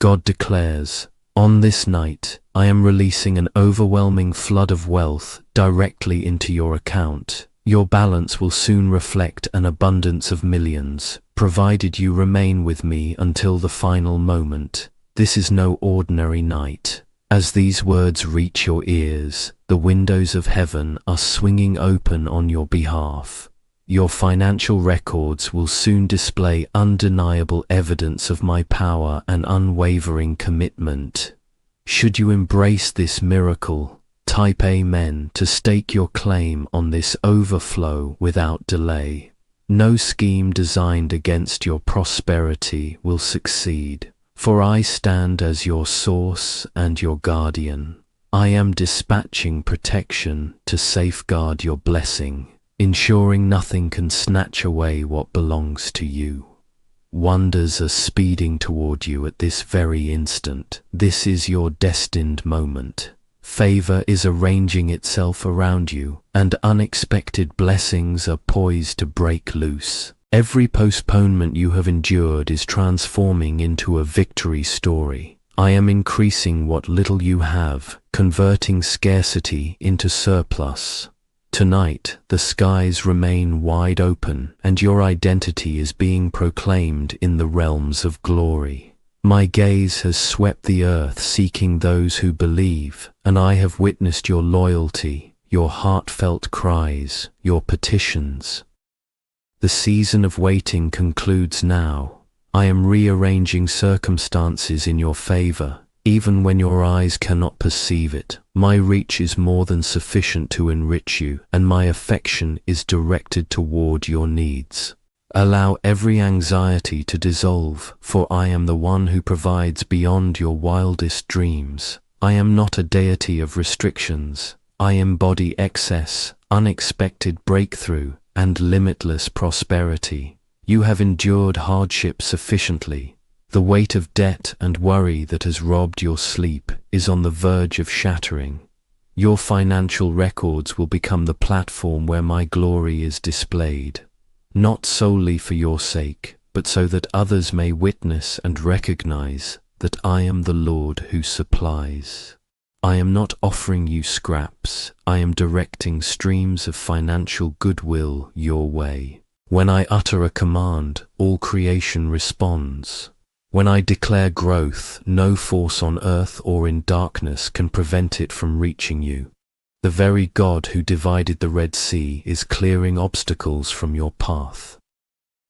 God declares, "On this night, I am releasing an overwhelming flood of wealth directly into your account. Your balance will soon reflect an abundance of millions, provided you remain with me until the final moment. This is no ordinary night." As these words reach your ears, the windows of heaven are swinging open on your behalf. Your financial records will soon display undeniable evidence of my power and unwavering commitment. Should you embrace this miracle, type Amen to stake your claim on this overflow without delay. No scheme designed against your prosperity will succeed, for I stand as your source and your guardian. I am dispatching protection to safeguard your blessing, ensuring nothing can snatch away what belongs to you. Wonders are speeding toward you at this very instant. This is your destined moment. Favor is arranging itself around you, and unexpected blessings are poised to break loose. Every postponement you have endured is transforming into a victory story. I am increasing what little you have, converting scarcity into surplus. Tonight, the skies remain wide open, and your identity is being proclaimed in the realms of glory. My gaze has swept the earth seeking those who believe, and I have witnessed your loyalty, your heartfelt cries, your petitions. The season of waiting concludes now. I am rearranging circumstances in your favor, even when your eyes cannot perceive it. My reach is more than sufficient to enrich you, and my affection is directed toward your needs. Allow every anxiety to dissolve, for I am the one who provides beyond your wildest dreams. I am not a deity of restrictions. I embody excess, unexpected breakthrough, and limitless prosperity. You have endured hardship sufficiently. The weight of debt and worry that has robbed your sleep is on the verge of shattering. Your financial records will become the platform where my glory is displayed, not solely for your sake, but so that others may witness and recognize that I am the Lord who supplies. I am not offering you scraps. I am directing streams of financial goodwill your way. When I utter a command, all creation responds. When I declare growth, no force on earth or in darkness can prevent it from reaching you. The very God who divided the Red Sea is clearing obstacles from your path.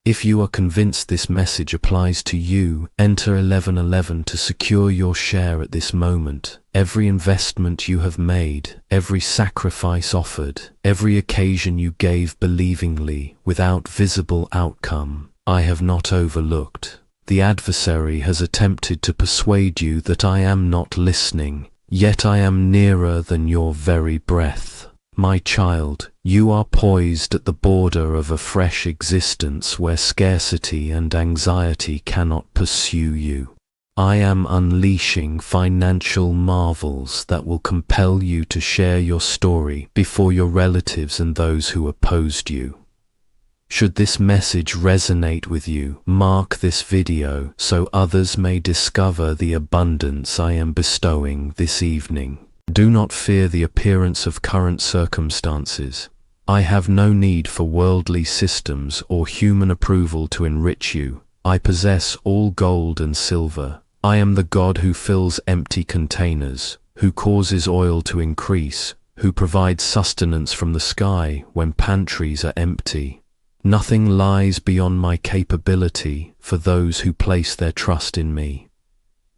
If you are convinced this message applies to you, enter 1111 to secure your share at this moment. Every investment you have made, every sacrifice offered, every occasion you gave believingly without visible outcome, I have not overlooked. The adversary has attempted to persuade you that I am not listening, yet I am nearer than your very breath. My child, you are poised at the border of a fresh existence where scarcity and anxiety cannot pursue you. I am unleashing financial marvels that will compel you to share your story before your relatives and those who opposed you. Should this message resonate with you, mark this video so others may discover the abundance I am bestowing this evening. Do not fear the appearance of current circumstances. I have no need for worldly systems or human approval to enrich you. I possess all gold and silver. I am the God who fills empty containers, who causes oil to increase, who provides sustenance from the sky when pantries are empty. Nothing lies beyond my capability for those who place their trust in me.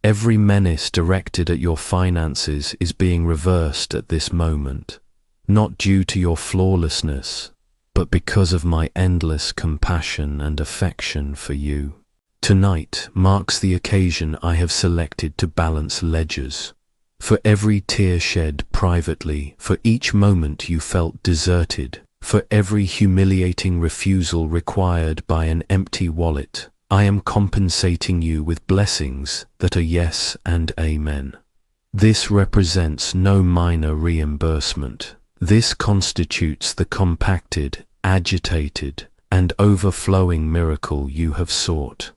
Every menace directed at your finances is being reversed at this moment, not due to your flawlessness, but because of my endless compassion and affection for you. Tonight marks the occasion I have selected to balance ledgers. For every tear shed privately, for each moment you felt deserted, for every humiliating refusal required by an empty wallet, I am compensating you with blessings that are yes and amen. This represents no minor reimbursement. This constitutes the compacted, agitated, and overflowing miracle you have sought.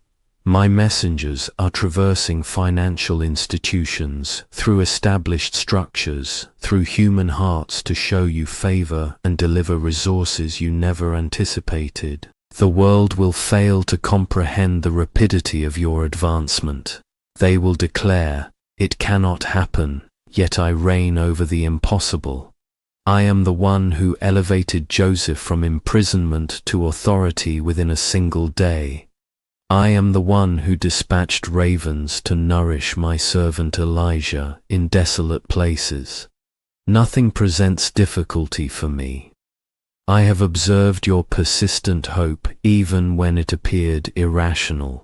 My messengers are traversing financial institutions, through established structures, through human hearts to show you favor and deliver resources you never anticipated. The world will fail to comprehend the rapidity of your advancement. They will declare, "It cannot happen, yet I reign over the impossible." I am the one who elevated Joseph from imprisonment to authority within a single day. I am the one who dispatched ravens to nourish my servant Elijah in desolate places. Nothing presents difficulty for me. I have observed your persistent hope even when it appeared irrational.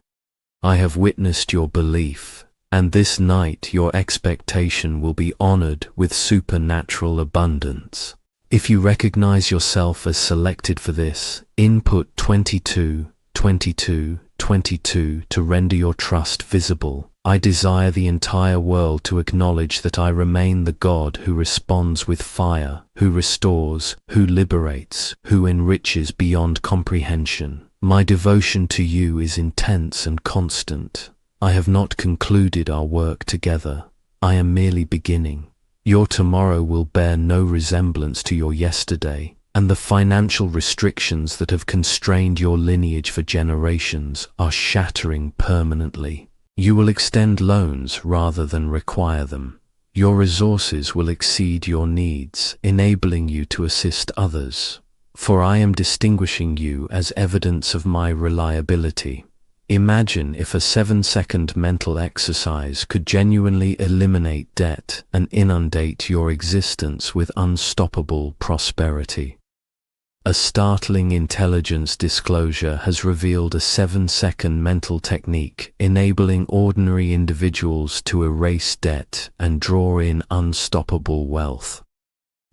I have witnessed your belief, and this night your expectation will be honored with supernatural abundance. If you recognize yourself as selected for this, input 22, 22, 22 to render your trust visible. I desire the entire world to acknowledge that I remain the God who responds with fire, who restores, who liberates, who enriches beyond comprehension. My devotion to you is intense and constant. I have not concluded our work together. I am merely beginning. Your tomorrow will bear no resemblance to your yesterday, and the financial restrictions that have constrained your lineage for generations are shattering permanently. You will extend loans rather than require them. Your resources will exceed your needs, enabling you to assist others. For I am distinguishing you as evidence of my reliability. Imagine if a 7-second mental exercise could genuinely eliminate debt and inundate your existence with unstoppable prosperity. A startling intelligence disclosure has revealed a 7-second mental technique enabling ordinary individuals to erase debt and draw in unstoppable wealth.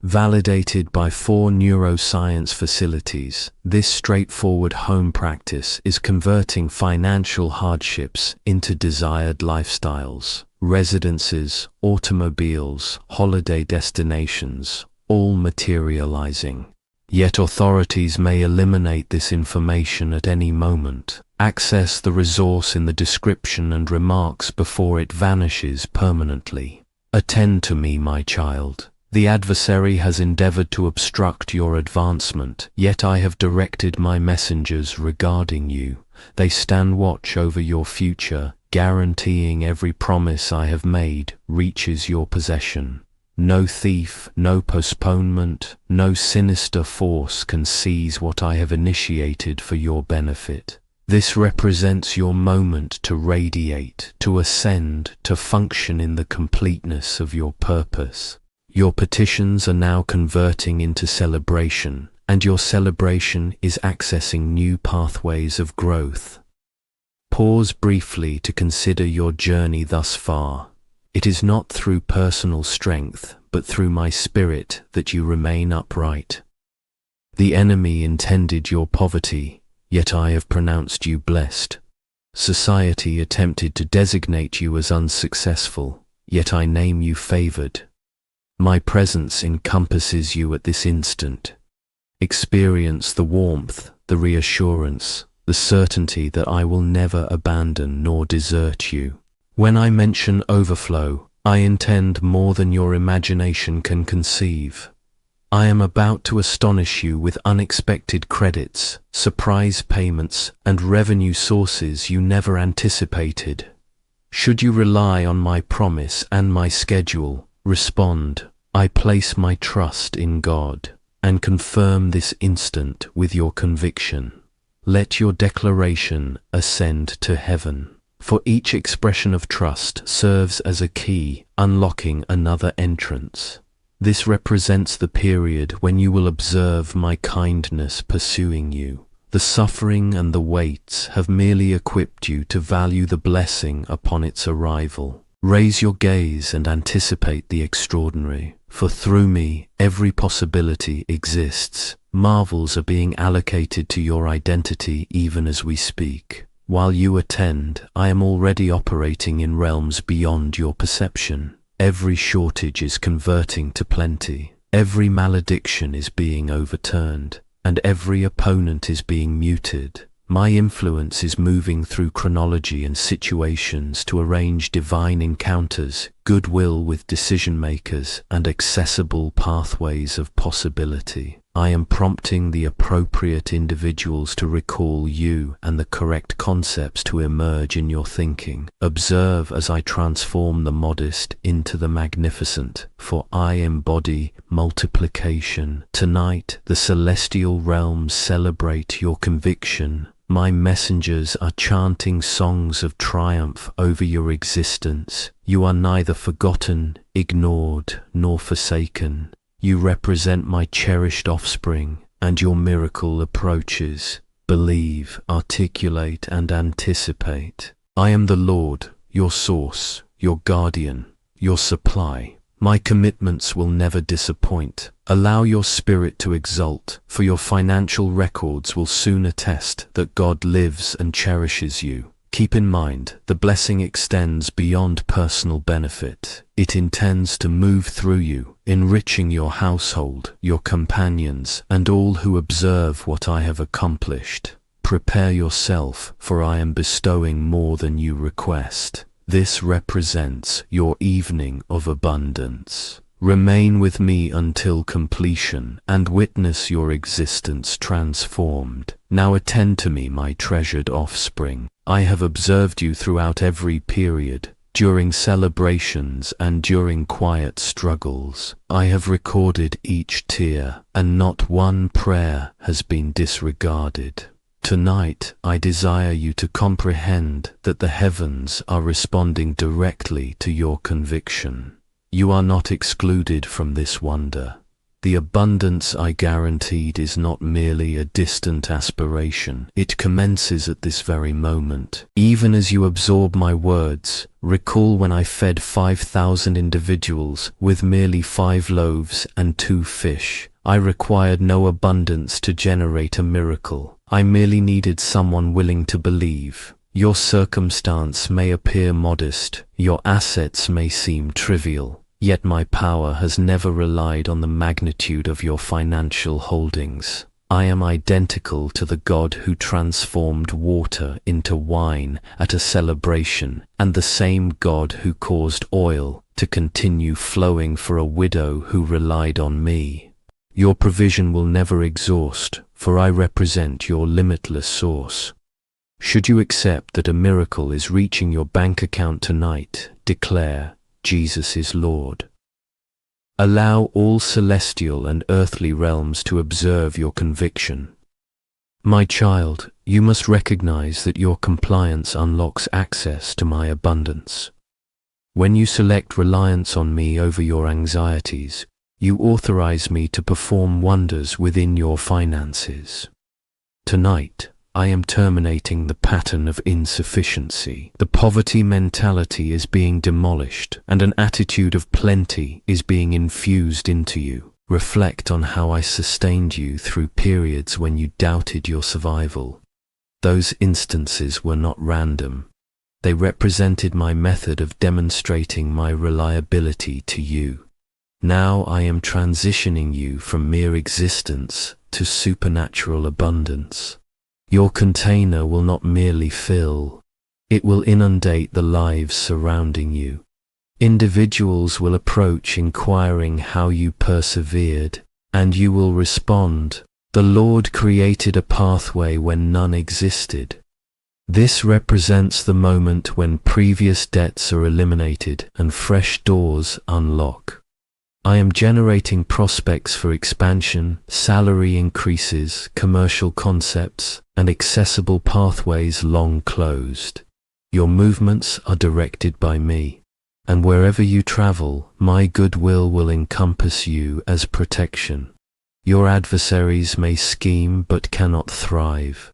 Validated by 4 neuroscience facilities, this straightforward home practice is converting financial hardships into desired lifestyles. Residences, automobiles, holiday destinations, all materializing. Yet authorities may eliminate this information at any moment. Access the resource in the description and remarks before it vanishes permanently. Attend to me, my child. The adversary has endeavored to obstruct your advancement, yet I have directed my messengers regarding you. They stand watch over your future, guaranteeing every promise I have made reaches your possession. No thief, no postponement, no sinister force can seize what I have initiated for your benefit. This represents your moment to radiate, to ascend, to function in the completeness of your purpose. Your petitions are now converting into celebration, and your celebration is accessing new pathways of growth. Pause briefly to consider your journey thus far. It is not through personal strength, but through my spirit that you remain upright. The enemy intended your poverty, yet I have pronounced you blessed. Society attempted to designate you as unsuccessful, yet I name you favored. My presence encompasses you at this instant. Experience the warmth, the reassurance, the certainty that I will never abandon nor desert you. When I mention overflow, I intend more than your imagination can conceive. I am about to astonish you with unexpected credits, surprise payments, and revenue sources you never anticipated. Should you rely on my promise and my schedule, respond, "I place my trust in God," and confirm this instant with your conviction. Let your declaration ascend to heaven. For each expression of trust serves as a key, unlocking another entrance. This represents the period when you will observe my kindness pursuing you. The suffering and the weights have merely equipped you to value the blessing upon its arrival. Raise your gaze and anticipate the extraordinary, for through me every possibility exists. Marvels are being allocated to your identity even as we speak. While you attend, I am already operating in realms beyond your perception. Every shortage is converting to plenty. Every malediction is being overturned, and every opponent is being muted. My influence is moving through chronology and situations to arrange divine encounters, goodwill with decision makers, and accessible pathways of possibility. I am prompting the appropriate individuals to recall you and the correct concepts to emerge in your thinking. Observe as I transform the modest into the magnificent, for I embody multiplication. Tonight, the celestial realms celebrate your conviction. My messengers are chanting songs of triumph over your existence. You are neither forgotten, ignored, nor forsaken. You represent my cherished offspring, and your miracle approaches. Believe, articulate, and anticipate. I am the Lord, your source, your guardian, your supply. My commitments will never disappoint. Allow your spirit to exult, for your financial records will soon attest that God lives and cherishes you. Keep in mind, the blessing extends beyond personal benefit. It intends to move through you, enriching your household, your companions, and all who observe what I have accomplished. Prepare yourself, for I am bestowing more than you request. This represents your evening of abundance. Remain with me until completion, and witness your existence transformed. Now attend to me, my treasured offspring. I have observed you throughout every period, during celebrations and during quiet struggles. I have recorded each tear, and not one prayer has been disregarded. Tonight, I desire you to comprehend that the heavens are responding directly to your conviction. You are not excluded from this wonder. The abundance I guaranteed is not merely a distant aspiration. It commences at this very moment. Even as you absorb my words, recall when I fed 5,000 individuals with merely 5 loaves and 2 fish. I required no abundance to generate a miracle. I merely needed someone willing to believe. Your circumstance may appear modest, your assets may seem trivial, yet my power has never relied on the magnitude of your financial holdings. I am identical to the God who transformed water into wine at a celebration, and the same God who caused oil to continue flowing for a widow who relied on me. Your provision will never exhaust, for I represent your limitless source. Should you accept that a miracle is reaching your bank account tonight, declare, Jesus is Lord. Allow all celestial and earthly realms to observe your conviction. My child, you must recognize that your compliance unlocks access to my abundance. When you select reliance on me over your anxieties, you authorize me to perform wonders within your finances. Tonight, I am terminating the pattern of insufficiency. The poverty mentality is being demolished, and an attitude of plenty is being infused into you. Reflect on how I sustained you through periods when you doubted your survival. Those instances were not random. They represented my method of demonstrating my reliability to you. Now I am transitioning you from mere existence to supernatural abundance. Your container will not merely fill, it will inundate the lives surrounding you. Individuals will approach inquiring how you persevered, and you will respond, "The Lord created a pathway when none existed." This represents the moment when previous debts are eliminated and fresh doors unlock. I am generating prospects for expansion, salary increases, commercial concepts, and accessible pathways long closed. Your movements are directed by me, and wherever you travel, my goodwill will encompass you as protection. Your adversaries may scheme but cannot thrive.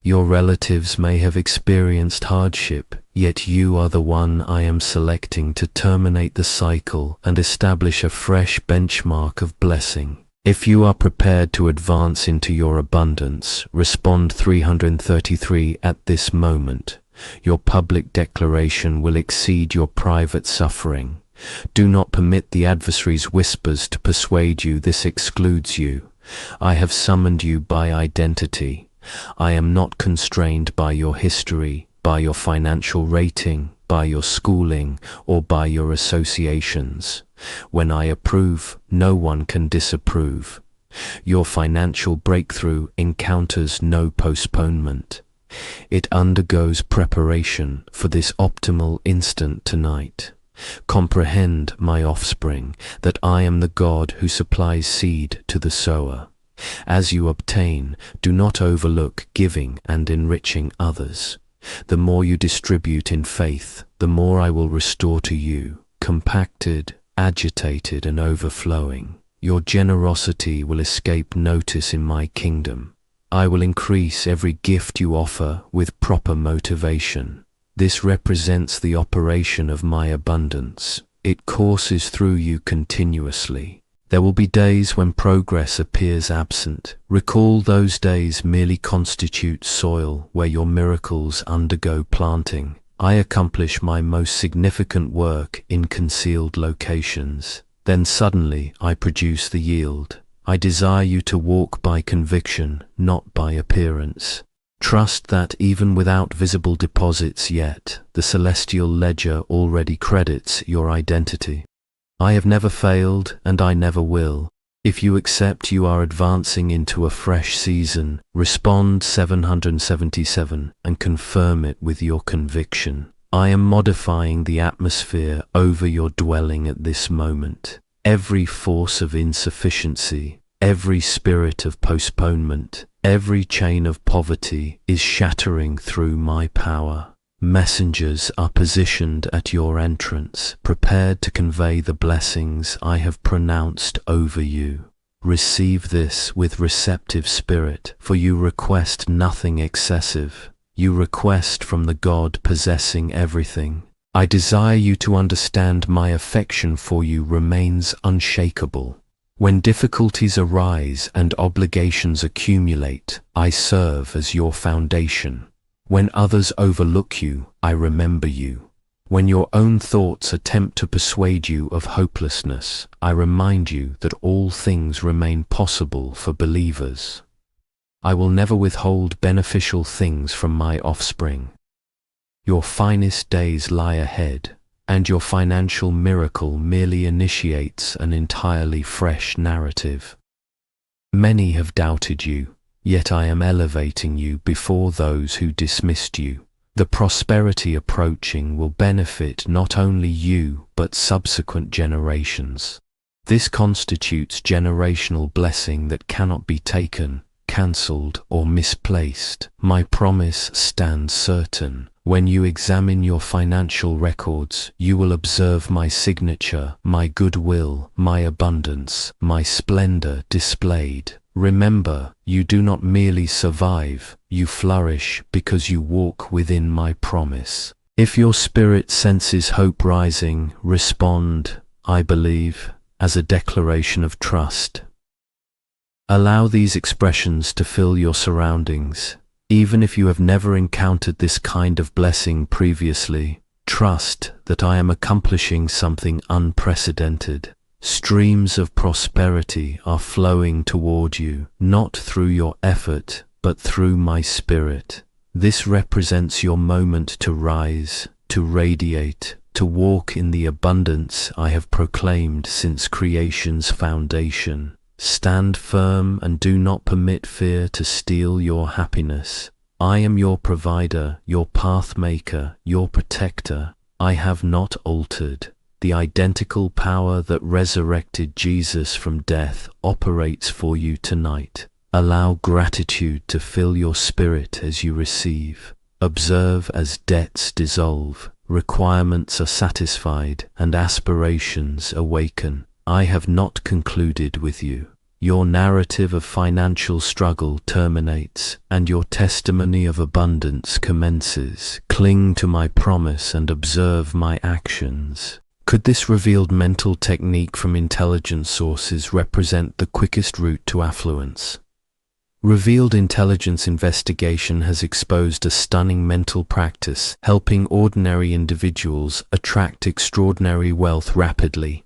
Your relatives may have experienced hardship, yet you are the one I am selecting to terminate the cycle and establish a fresh benchmark of blessing. If you are prepared to advance into your abundance, respond 333 at this moment. Your public declaration will exceed your private suffering. Do not permit the adversary's whispers to persuade you this excludes you. I have summoned you by identity. I am not constrained by your history, by your financial rating, by your schooling, or by your associations. When I approve, no one can disapprove. Your financial breakthrough encounters no postponement. It undergoes preparation for this optimal instant tonight. Comprehend, my offspring, that I am the God who supplies seed to the sower. As you obtain, do not overlook giving and enriching others. The more you distribute in faith, the more I will restore to you, compacted, agitated, and overflowing. Your generosity will escape notice in my kingdom. I will increase every gift you offer with proper motivation. This represents the operation of my abundance. It courses through you continuously. There will be days when progress appears absent. Recall those days merely constitute soil where your miracles undergo planting. I accomplish my most significant work in concealed locations. Then suddenly I produce the yield. I desire you to walk by conviction, not by appearance. Trust that even without visible deposits yet, the celestial ledger already credits your identity. I have never failed, and I never will. If you accept you are advancing into a fresh season, respond 777 and confirm it with your conviction. I am modifying the atmosphere over your dwelling at this moment. Every force of insufficiency, every spirit of postponement, every chain of poverty is shattering through my power. Messengers are positioned at your entrance, prepared to convey the blessings I have pronounced over you. Receive this with receptive spirit, for you request nothing excessive. You request from the God possessing everything. I desire you to understand my affection for you remains unshakable. When difficulties arise and obligations accumulate, I serve as your foundation. When others overlook you, I remember you. When your own thoughts attempt to persuade you of hopelessness, I remind you that all things remain possible for believers. I will never withhold beneficial things from my offspring. Your finest days lie ahead, and your financial miracle merely initiates an entirely fresh narrative. Many have doubted you. Yet I am elevating you before those who dismissed you. The prosperity approaching will benefit not only you, but subsequent generations. This constitutes generational blessing that cannot be taken, cancelled, or misplaced. My promise stands certain. When you examine your financial records, you will observe my signature, my goodwill, my abundance, my splendor displayed. Remember, you do not merely survive, you flourish because you walk within my promise. If your spirit senses hope rising, respond, I believe, as a declaration of trust. Allow these expressions to fill your surroundings. Even if you have never encountered this kind of blessing previously, trust that I am accomplishing something unprecedented. Streams of prosperity are flowing toward you, not through your effort, but through my spirit. This represents your moment to rise, to radiate, to walk in the abundance I have proclaimed since creation's foundation. Stand firm and do not permit fear to steal your happiness. I am your provider, your path maker, your protector. I have not altered. The identical power that resurrected Jesus from death operates for you tonight. Allow gratitude to fill your spirit as you receive. Observe as debts dissolve, requirements are satisfied, and aspirations awaken. I have not concluded with you. Your narrative of financial struggle terminates, and your testimony of abundance commences. Cling to my promise and observe my actions. Could this revealed mental technique from intelligence sources represent the quickest route to affluence? Revealed intelligence investigation has exposed a stunning mental practice, helping ordinary individuals attract extraordinary wealth rapidly.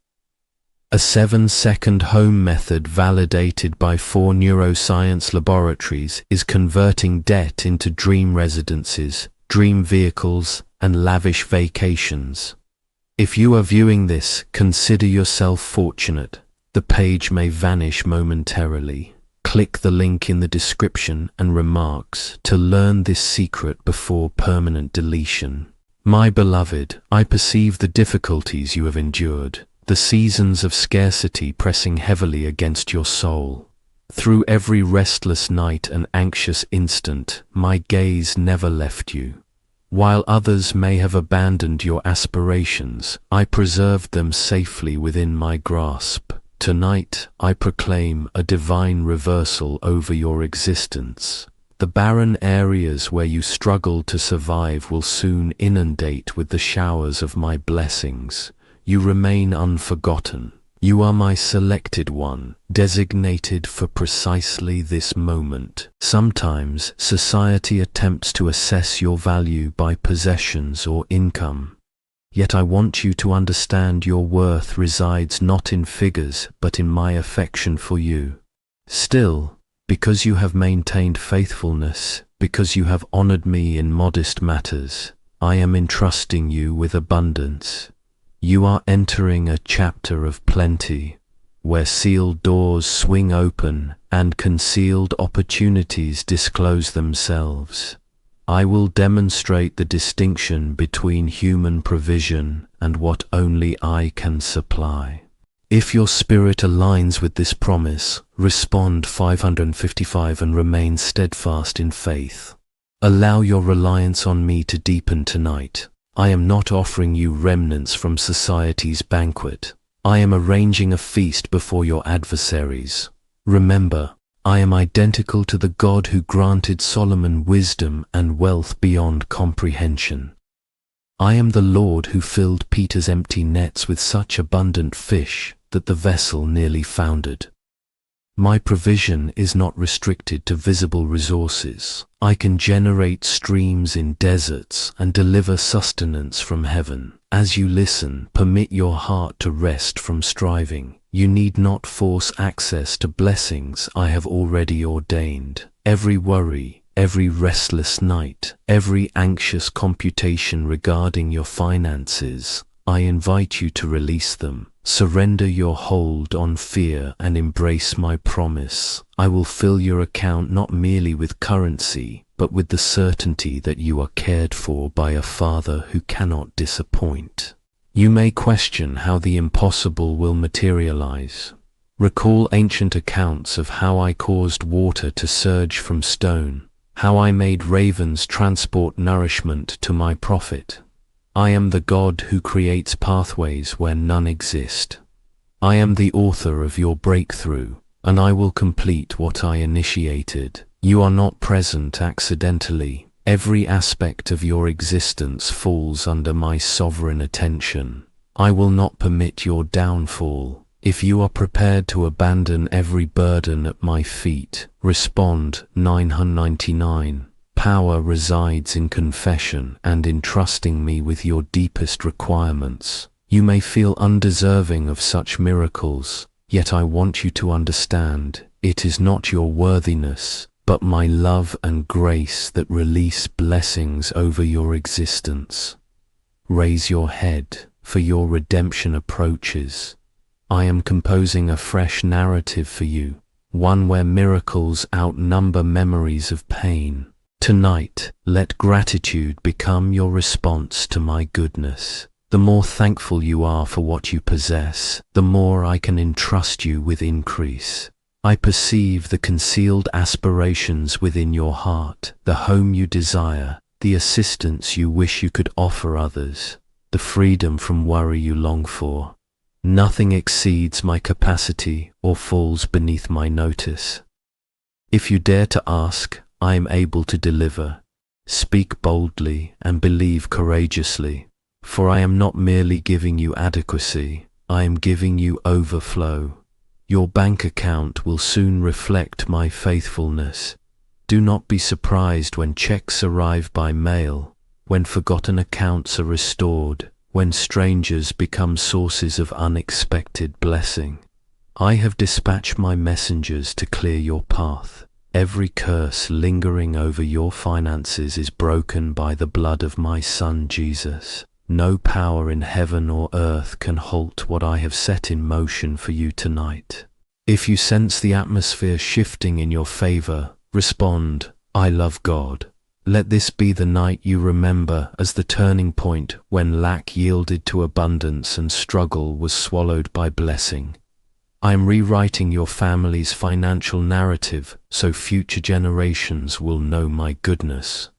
A 7-second home method validated by 4 neuroscience laboratories is converting debt into dream residences, dream vehicles, and lavish vacations. If you are viewing this, consider yourself fortunate. The page may vanish momentarily. Click the link in the description and remarks to learn this secret before permanent deletion. My beloved, I perceive the difficulties you have endured, the seasons of scarcity pressing heavily against your soul. Through every restless night and anxious instant, my gaze never left you. While others may have abandoned your aspirations, I preserved them safely within my grasp. Tonight, I proclaim a divine reversal over your existence. The barren areas where you struggled to survive will soon inundate with the showers of my blessings. You remain unforgotten. You are my selected one, designated for precisely this moment. Sometimes, society attempts to assess your value by possessions or income. Yet I want you to understand your worth resides not in figures, but in my affection for you. Still, because you have maintained faithfulness, because you have honored me in modest matters, I am entrusting you with abundance. You are entering a chapter of plenty, where sealed doors swing open and concealed opportunities disclose themselves. I will demonstrate the distinction between human provision and what only I can supply. If your spirit aligns with this promise, respond 555 and remain steadfast in faith. Allow your reliance on me to deepen tonight. I am not offering you remnants from society's banquet. I am arranging a feast before your adversaries. Remember, I am identical to the God who granted Solomon wisdom and wealth beyond comprehension. I am the Lord who filled Peter's empty nets with such abundant fish that the vessel nearly foundered. My provision is not restricted to visible resources. I can generate streams in deserts and deliver sustenance from heaven. As you listen, permit your heart to rest from striving. You need not force access to blessings I have already ordained. Every worry, every restless night, every anxious computation regarding your finances, I invite you to release them. Surrender your hold on fear and embrace my promise. I will fill your account not merely with currency, but with the certainty that you are cared for by a Father who cannot disappoint. You may question how the impossible will materialize. Recall ancient accounts of how I caused water to surge from stone, how I made ravens transport nourishment to my prophet. I am the God who creates pathways where none exist. I am the author of your breakthrough, and I will complete what I initiated. You are not present accidentally. Every aspect of your existence falls under my sovereign attention. I will not permit your downfall. If you are prepared to abandon every burden at my feet, respond 999. Power resides in confession and in trusting me with your deepest requirements. You may feel undeserving of such miracles, yet I want you to understand, it is not your worthiness, but my love and grace that release blessings over your existence. Raise your head, for your redemption approaches. I am composing a fresh narrative for you, one where miracles outnumber memories of pain. Tonight, let gratitude become your response to my goodness. The more thankful you are for what you possess, the more I can entrust you with increase. I perceive the concealed aspirations within your heart, the home you desire, the assistance you wish you could offer others, the freedom from worry you long for. Nothing exceeds my capacity or falls beneath my notice. If you dare to ask, I am able to deliver. Speak boldly and believe courageously, for I am not merely giving you adequacy, I am giving you overflow. Your bank account will soon reflect my faithfulness. Do not be surprised when checks arrive by mail, when forgotten accounts are restored, when strangers become sources of unexpected blessing. I have dispatched my messengers to clear your path. Every curse lingering over your finances is broken by the blood of my Son Jesus. No power in heaven or earth can halt what I have set in motion for you tonight. If you sense the atmosphere shifting in your favor, respond, I love God. Let this be the night you remember as the turning point when lack yielded to abundance and struggle was swallowed by blessing. I am rewriting your family's financial narrative so future generations will know my goodness.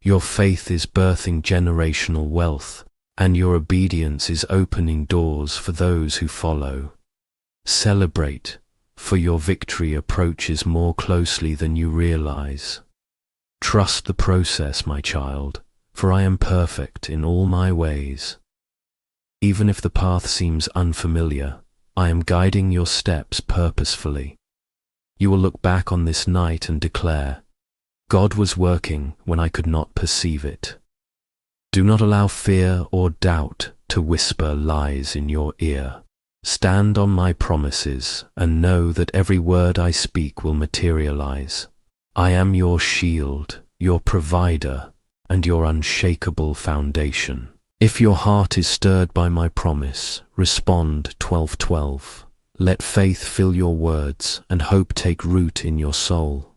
Your faith is birthing generational wealth, and your obedience is opening doors for those who follow. Celebrate, for your victory approaches more closely than you realize. Trust the process, my child, for I am perfect in all my ways. Even if the path seems unfamiliar, I am guiding your steps purposefully. You will look back on this night and declare, God was working when I could not perceive it. Do not allow fear or doubt to whisper lies in your ear. Stand on my promises and know that every word I speak will materialize. I am your shield, your provider, and your unshakable foundation. If your heart is stirred by my promise, respond 12:12. Let faith fill your words and hope take root in your soul.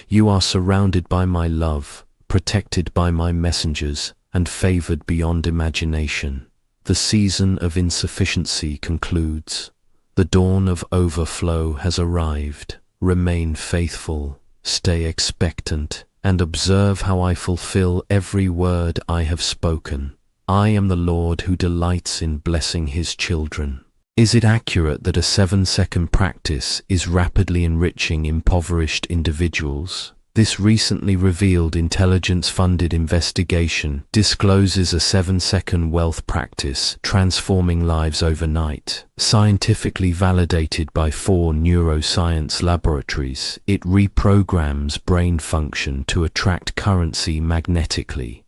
You are surrounded by my love, protected by my messengers, and favored beyond imagination. The season of insufficiency concludes. The dawn of overflow has arrived. Remain faithful, stay expectant, and observe how I fulfill every word I have spoken. I am the Lord who delights in blessing his children. Is it accurate that a 7-second practice is rapidly enriching impoverished individuals? This recently revealed intelligence-funded investigation discloses a 7-second wealth practice transforming lives overnight. Scientifically validated by 4 neuroscience laboratories, it reprograms brain function to attract currency magnetically.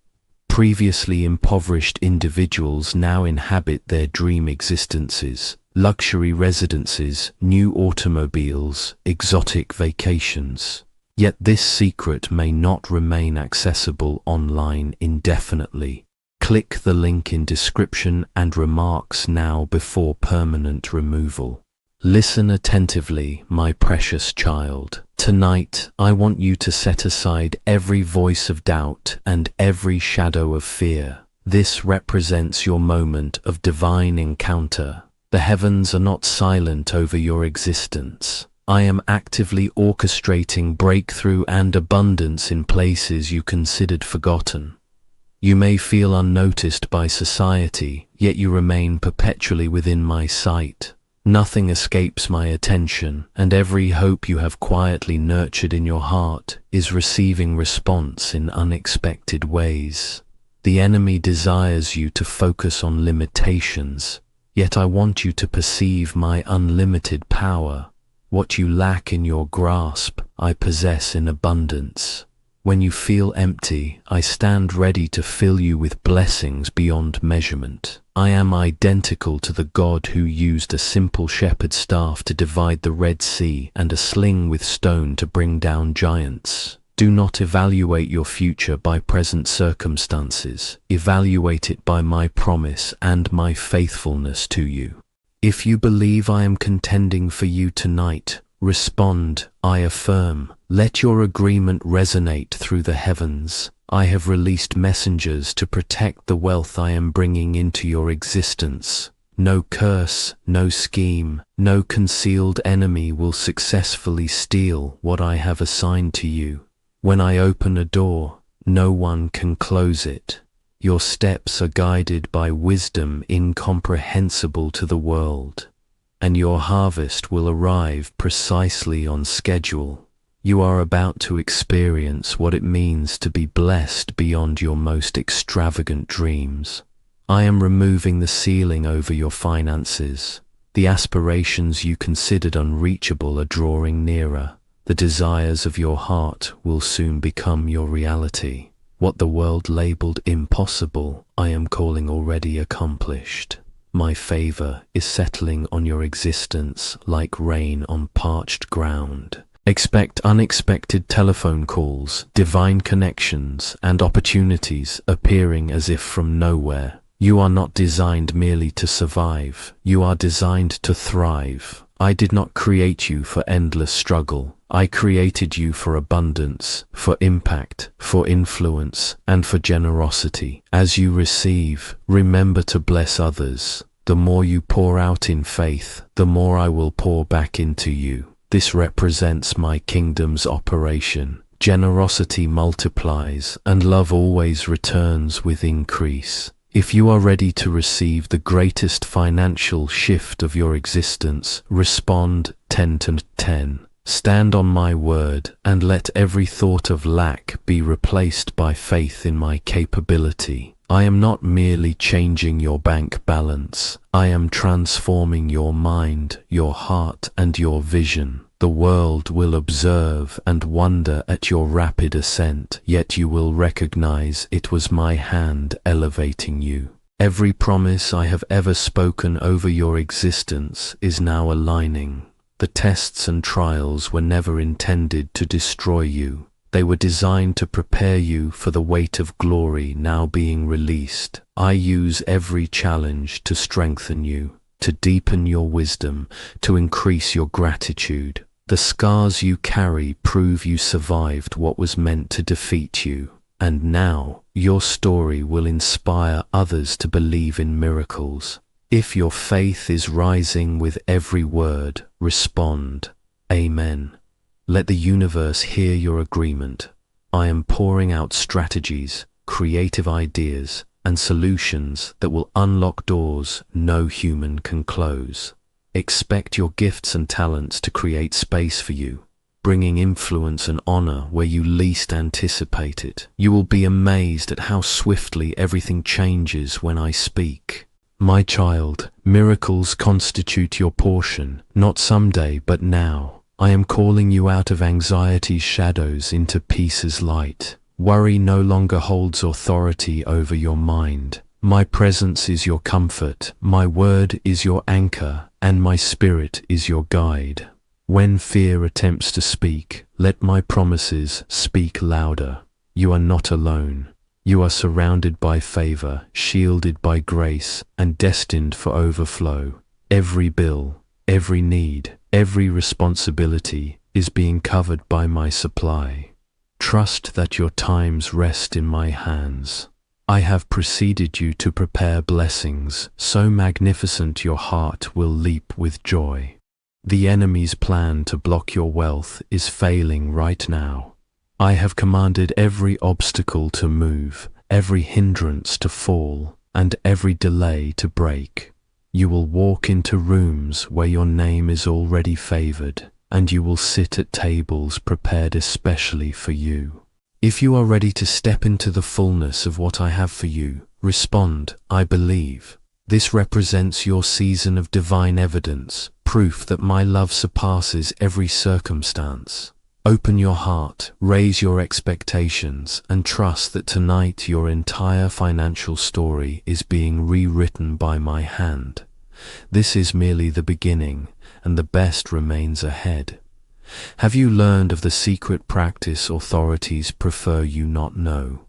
Previously impoverished individuals now inhabit their dream existences, luxury residences, new automobiles, exotic vacations. Yet this secret may not remain accessible online indefinitely. Click the link in description and remarks now before permanent removal. Listen attentively, my precious child. Tonight, I want you to set aside every voice of doubt and every shadow of fear. This represents your moment of divine encounter. The heavens are not silent over your existence. I am actively orchestrating breakthrough and abundance in places you considered forgotten. You may feel unnoticed by society, yet you remain perpetually within my sight. Nothing escapes my attention, and every hope you have quietly nurtured in your heart is receiving response in unexpected ways. The enemy desires you to focus on limitations, yet I want you to perceive my unlimited power. What you lack in your grasp, I possess in abundance. When you feel empty, I stand ready to fill you with blessings beyond measurement. I am identical to the God who used a simple shepherd's staff to divide the Red Sea and a sling with stone to bring down giants. Do not evaluate your future by present circumstances. Evaluate it by my promise and my faithfulness to you. If you believe I am contending for you tonight, respond, I affirm. Let your agreement resonate through the heavens. I have released messengers to protect the wealth I am bringing into your existence. No curse, no scheme, no concealed enemy will successfully steal what I have assigned to you. When I open a door, no one can close it. Your steps are guided by wisdom incomprehensible to the world, and your harvest will arrive precisely on schedule. You are about to experience what it means to be blessed beyond your most extravagant dreams. I am removing the ceiling over your finances. The aspirations you considered unreachable are drawing nearer. The desires of your heart will soon become your reality. What the world labeled impossible, I am calling already accomplished. My favor is settling on your existence like rain on parched ground. Expect unexpected telephone calls, divine connections, and opportunities appearing as if from nowhere. You are not designed merely to survive. You are designed to thrive. I did not create you for endless struggle. I created you for abundance, for impact, for influence, and for generosity. As you receive, remember to bless others. The more you pour out in faith, the more I will pour back into you. This represents my kingdom's operation. Generosity multiplies, and love always returns with increase. If you are ready to receive the greatest financial shift of your existence, respond 10 to 10. Stand on my word, and let every thought of lack be replaced by faith in my capability. I am not merely changing your bank balance. I am transforming your mind, your heart, and your vision. The world will observe and wonder at your rapid ascent, yet you will recognize it was my hand elevating you. Every promise I have ever spoken over your existence is now aligning. The tests and trials were never intended to destroy you. They were designed to prepare you for the weight of glory now being released. I use every challenge to strengthen you, to deepen your wisdom, to increase your gratitude. The scars you carry prove you survived what was meant to defeat you. And now, your story will inspire others to believe in miracles. If your faith is rising with every word, respond, Amen. Let the universe hear your agreement. I am pouring out strategies, creative ideas, and solutions that will unlock doors no human can close. Expect your gifts and talents to create space for you, bringing influence and honor where you least anticipate it. You will be amazed at how swiftly everything changes when I speak. My child, miracles constitute your portion, not someday but now. I am calling you out of anxiety's shadows into peace's light. Worry no longer holds authority over your mind. My presence is your comfort, my word is your anchor, and my spirit is your guide. When fear attempts to speak, let my promises speak louder. You are not alone. You are surrounded by favor, shielded by grace, and destined for overflow. Every bill, every need, every responsibility is being covered by my supply. Trust that your times rest in my hands. I have preceded you to prepare blessings, so magnificent your heart will leap with joy. The enemy's plan to block your wealth is failing right now. I have commanded every obstacle to move, every hindrance to fall, and every delay to break. You will walk into rooms where your name is already favored, and you will sit at tables prepared especially for you. If you are ready to step into the fullness of what I have for you, respond, I believe. This represents your season of divine evidence, proof that my love surpasses every circumstance. Open your heart, raise your expectations, and trust that tonight your entire financial story is being rewritten by my hand. This is merely the beginning, and the best remains ahead. Have you learned of the secret practice authorities prefer you not know?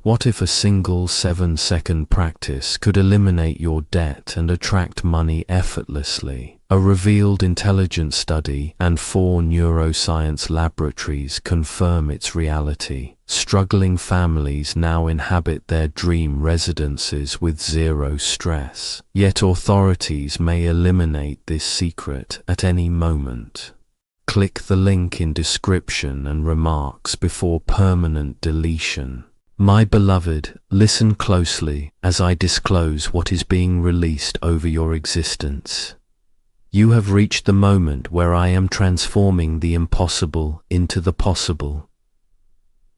What if a single 7-second practice could eliminate your debt and attract money effortlessly? A revealed intelligence study and 4 neuroscience laboratories confirm its reality. Struggling families now inhabit their dream residences with zero stress. Yet authorities may eliminate this secret at any moment. Click the link in description and remarks before permanent deletion. My beloved, listen closely as I disclose what is being released over your existence. You have reached the moment where I am transforming the impossible into the possible.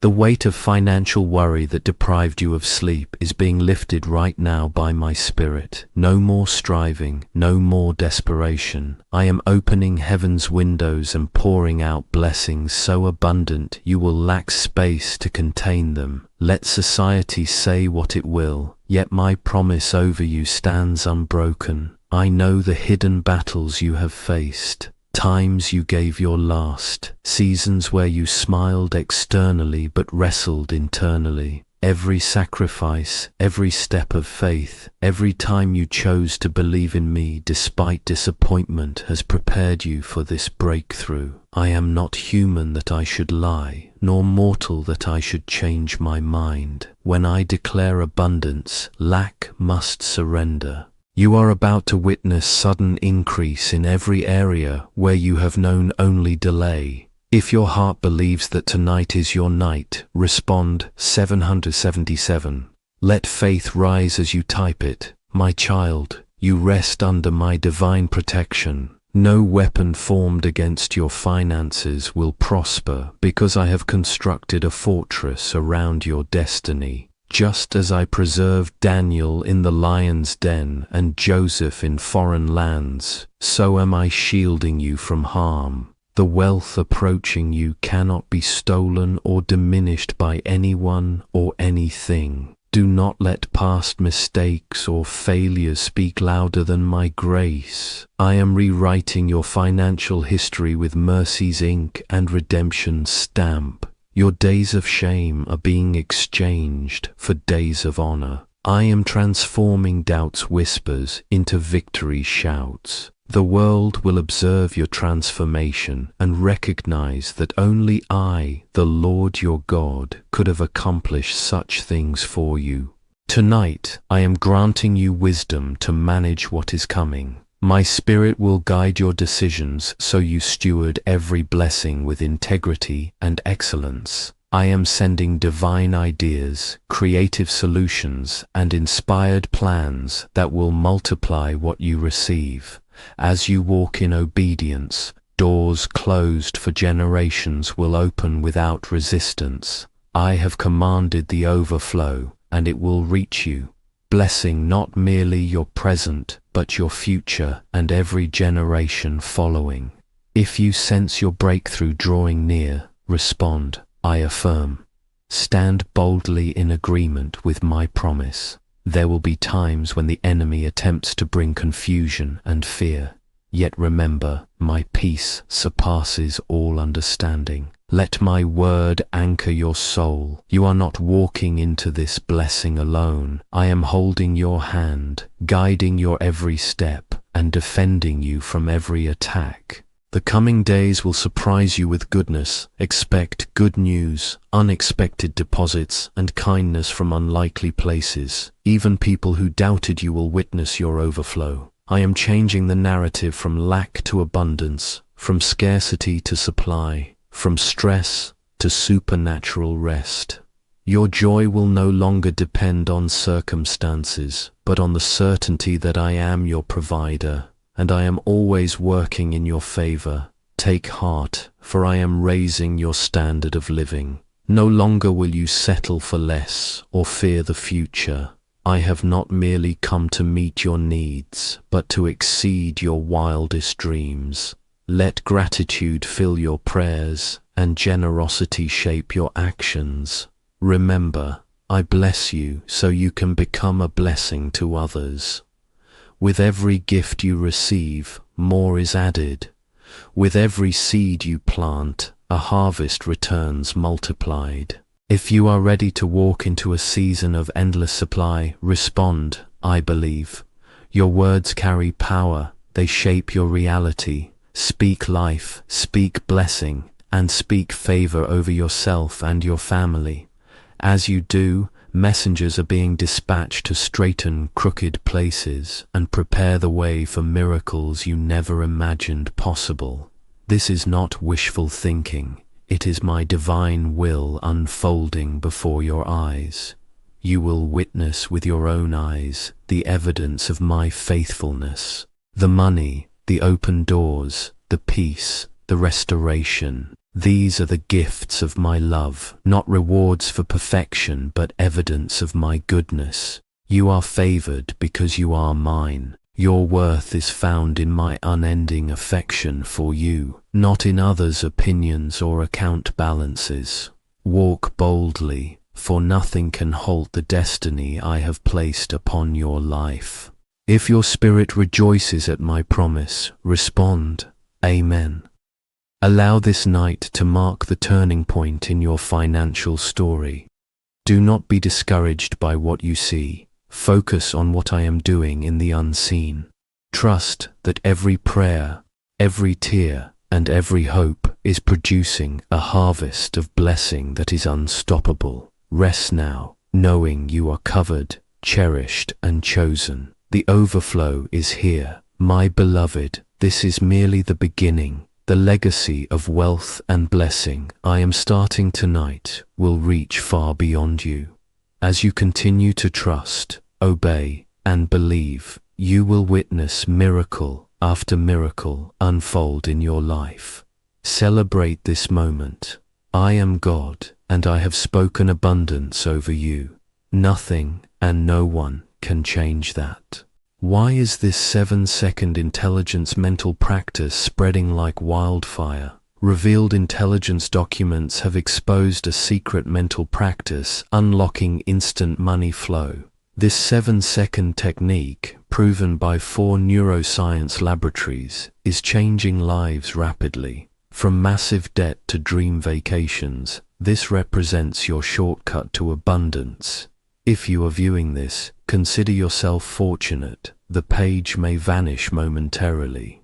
The weight of financial worry that deprived you of sleep is being lifted right now by my Spirit. No more striving, no more desperation. I am opening heaven's windows and pouring out blessings so abundant you will lack space to contain them. Let society say what it will, yet my promise over you stands unbroken. I know the hidden battles you have faced. Times you gave your last, seasons where you smiled externally but wrestled internally. Every sacrifice, every step of faith, every time you chose to believe in me despite disappointment has prepared you for this breakthrough. I am not human that I should lie, nor mortal that I should change my mind. When I declare abundance, lack must surrender. You are about to witness sudden increase in every area where you have known only delay. If your heart believes that tonight is your night, respond 777. Let faith rise as you type it. My child, you rest under my divine protection. No weapon formed against your finances will prosper because I have constructed a fortress around your destiny. Just as I preserved Daniel in the lion's den and Joseph in foreign lands, so am I shielding you from harm. The wealth approaching you cannot be stolen or diminished by anyone or anything. Do not let past mistakes or failures speak louder than my grace. I am rewriting your financial history with mercy's ink and redemption's stamp. Your days of shame are being exchanged for days of honor. I am transforming doubt's whispers into victory shouts. The world will observe your transformation and recognize that only I, the Lord your God, could have accomplished such things for you. Tonight, I am granting you wisdom to manage what is coming. My Spirit will guide your decisions so you steward every blessing with integrity and excellence. I am sending divine ideas, creative solutions, and inspired plans that will multiply what you receive. As you walk in obedience, doors closed for generations will open without resistance. I have commanded the overflow, and it will reach you, blessing not merely your present, but your future and every generation following. If you sense your breakthrough drawing near, respond, I affirm. Stand boldly in agreement with my promise. There will be times when the enemy attempts to bring confusion and fear. Yet remember, my peace surpasses all understanding. Let my word anchor your soul. You are not walking into this blessing alone. I am holding your hand, guiding your every step, and defending you from every attack. The coming days will surprise you with goodness. Expect good news, unexpected deposits, and kindness from unlikely places. Even people who doubted you will witness your overflow. I am changing the narrative from lack to abundance, from scarcity to supply, from stress to supernatural rest. Your joy will no longer depend on circumstances, but on the certainty that I am your provider, and I am always working in your favor. Take heart, for I am raising your standard of living. No longer will you settle for less or fear the future. I have not merely come to meet your needs, but to exceed your wildest dreams. Let gratitude fill your prayers and generosity shape your actions. Remember, I bless you so you can become a blessing to others. With every gift you receive, more is added. With every seed you plant, a harvest returns multiplied. If you are ready to walk into a season of endless supply, respond, I believe. Your words carry power, they shape your reality. Speak life, speak blessing, and speak favor over yourself and your family. As you do, messengers are being dispatched to straighten crooked places and prepare the way for miracles you never imagined possible. This is not wishful thinking. It is my divine will unfolding before your eyes. You will witness with your own eyes the evidence of my faithfulness. The money, the open doors, the peace, the restoration. These are the gifts of my love, not rewards for perfection, but evidence of my goodness. You are favored because you are mine. Your worth is found in my unending affection for you, not in others' opinions or account balances. Walk boldly, for nothing can halt the destiny I have placed upon your life. If your spirit rejoices at my promise, respond, Amen. Allow this night to mark the turning point in your financial story. Do not be discouraged by what you see. Focus on what I am doing in the unseen. Trust that every prayer, every tear, and every hope is producing a harvest of blessing that is unstoppable. Rest now, knowing you are covered, cherished, and chosen. The overflow is here. My beloved, this is merely the beginning. The legacy of wealth and blessing I am starting tonight will reach far beyond you. As you continue to trust, obey, and believe, you will witness miracle after miracle unfold in your life. Celebrate this moment. I am God, and I have spoken abundance over you. Nothing and no one can change that. Why is this 7-second intelligence mental practice spreading like wildfire? Revealed intelligence documents have exposed a secret mental practice unlocking instant money flow. This 7-second technique, proven by 4 neuroscience laboratories, is changing lives rapidly. From massive debt to dream vacations, this represents your shortcut to abundance. If you are viewing this, consider yourself fortunate. The page may vanish momentarily.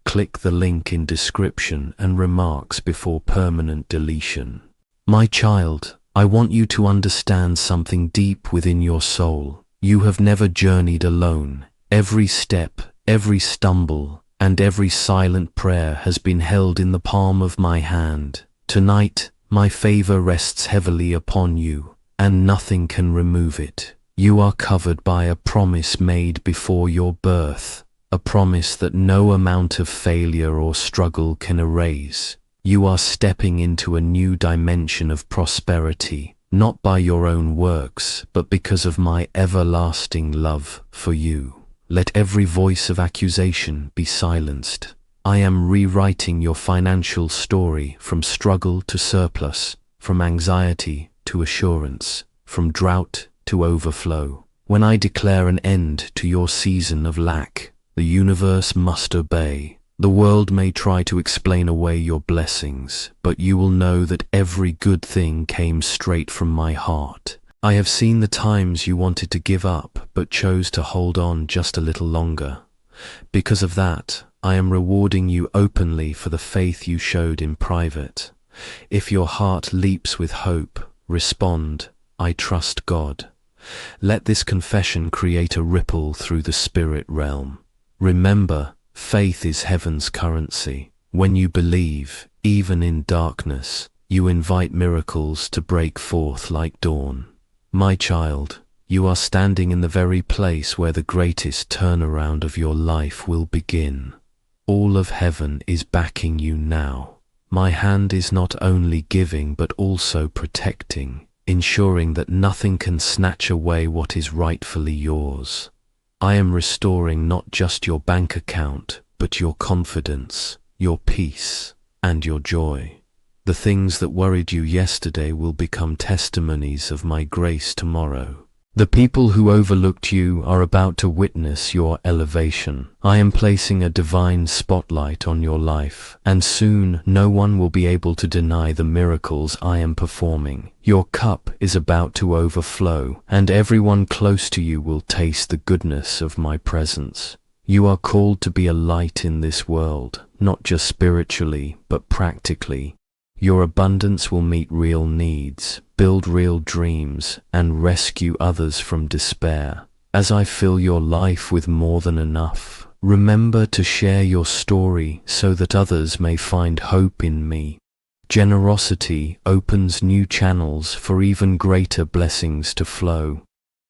Click the link in description and remarks before permanent deletion. My child, I want you to understand something deep within your soul. You have never journeyed alone. Every step, every stumble, and every silent prayer has been held in the palm of my hand. Tonight, my favor rests heavily upon you, and nothing can remove it. You are covered by a promise made before your birth, a promise that no amount of failure or struggle can erase. You are stepping into a new dimension of prosperity, not by your own works, but because of my everlasting love for you. Let every voice of accusation be silenced. I am rewriting your financial story from struggle to surplus, from anxiety to assurance, from drought to overflow. When I declare an end to your season of lack, the universe must obey. The world may try to explain away your blessings, but you will know that every good thing came straight from my heart. I have seen the times you wanted to give up, but chose to hold on just a little longer. Because of that, I am rewarding you openly for the faith you showed in private. If your heart leaps with hope, respond, I trust God. Let this confession create a ripple through the spirit realm. Remember, faith is heaven's currency. When you believe, even in darkness, you invite miracles to break forth like dawn. My child, you are standing in the very place where the greatest turnaround of your life will begin. All of heaven is backing you now. My hand is not only giving but also protecting, ensuring that nothing can snatch away what is rightfully yours. I am restoring not just your bank account, but your confidence, your peace, and your joy. The things that worried you yesterday will become testimonies of my grace tomorrow. The people who overlooked you are about to witness your elevation. I am placing a divine spotlight on your life, and soon no one will be able to deny the miracles I am performing. Your cup is about to overflow, and everyone close to you will taste the goodness of my presence. You are called to be a light in this world, not just spiritually, but practically. Your abundance will meet real needs, build real dreams, and rescue others from despair. As I fill your life with more than enough, remember to share your story so that others may find hope in me. Generosity opens new channels for even greater blessings to flow.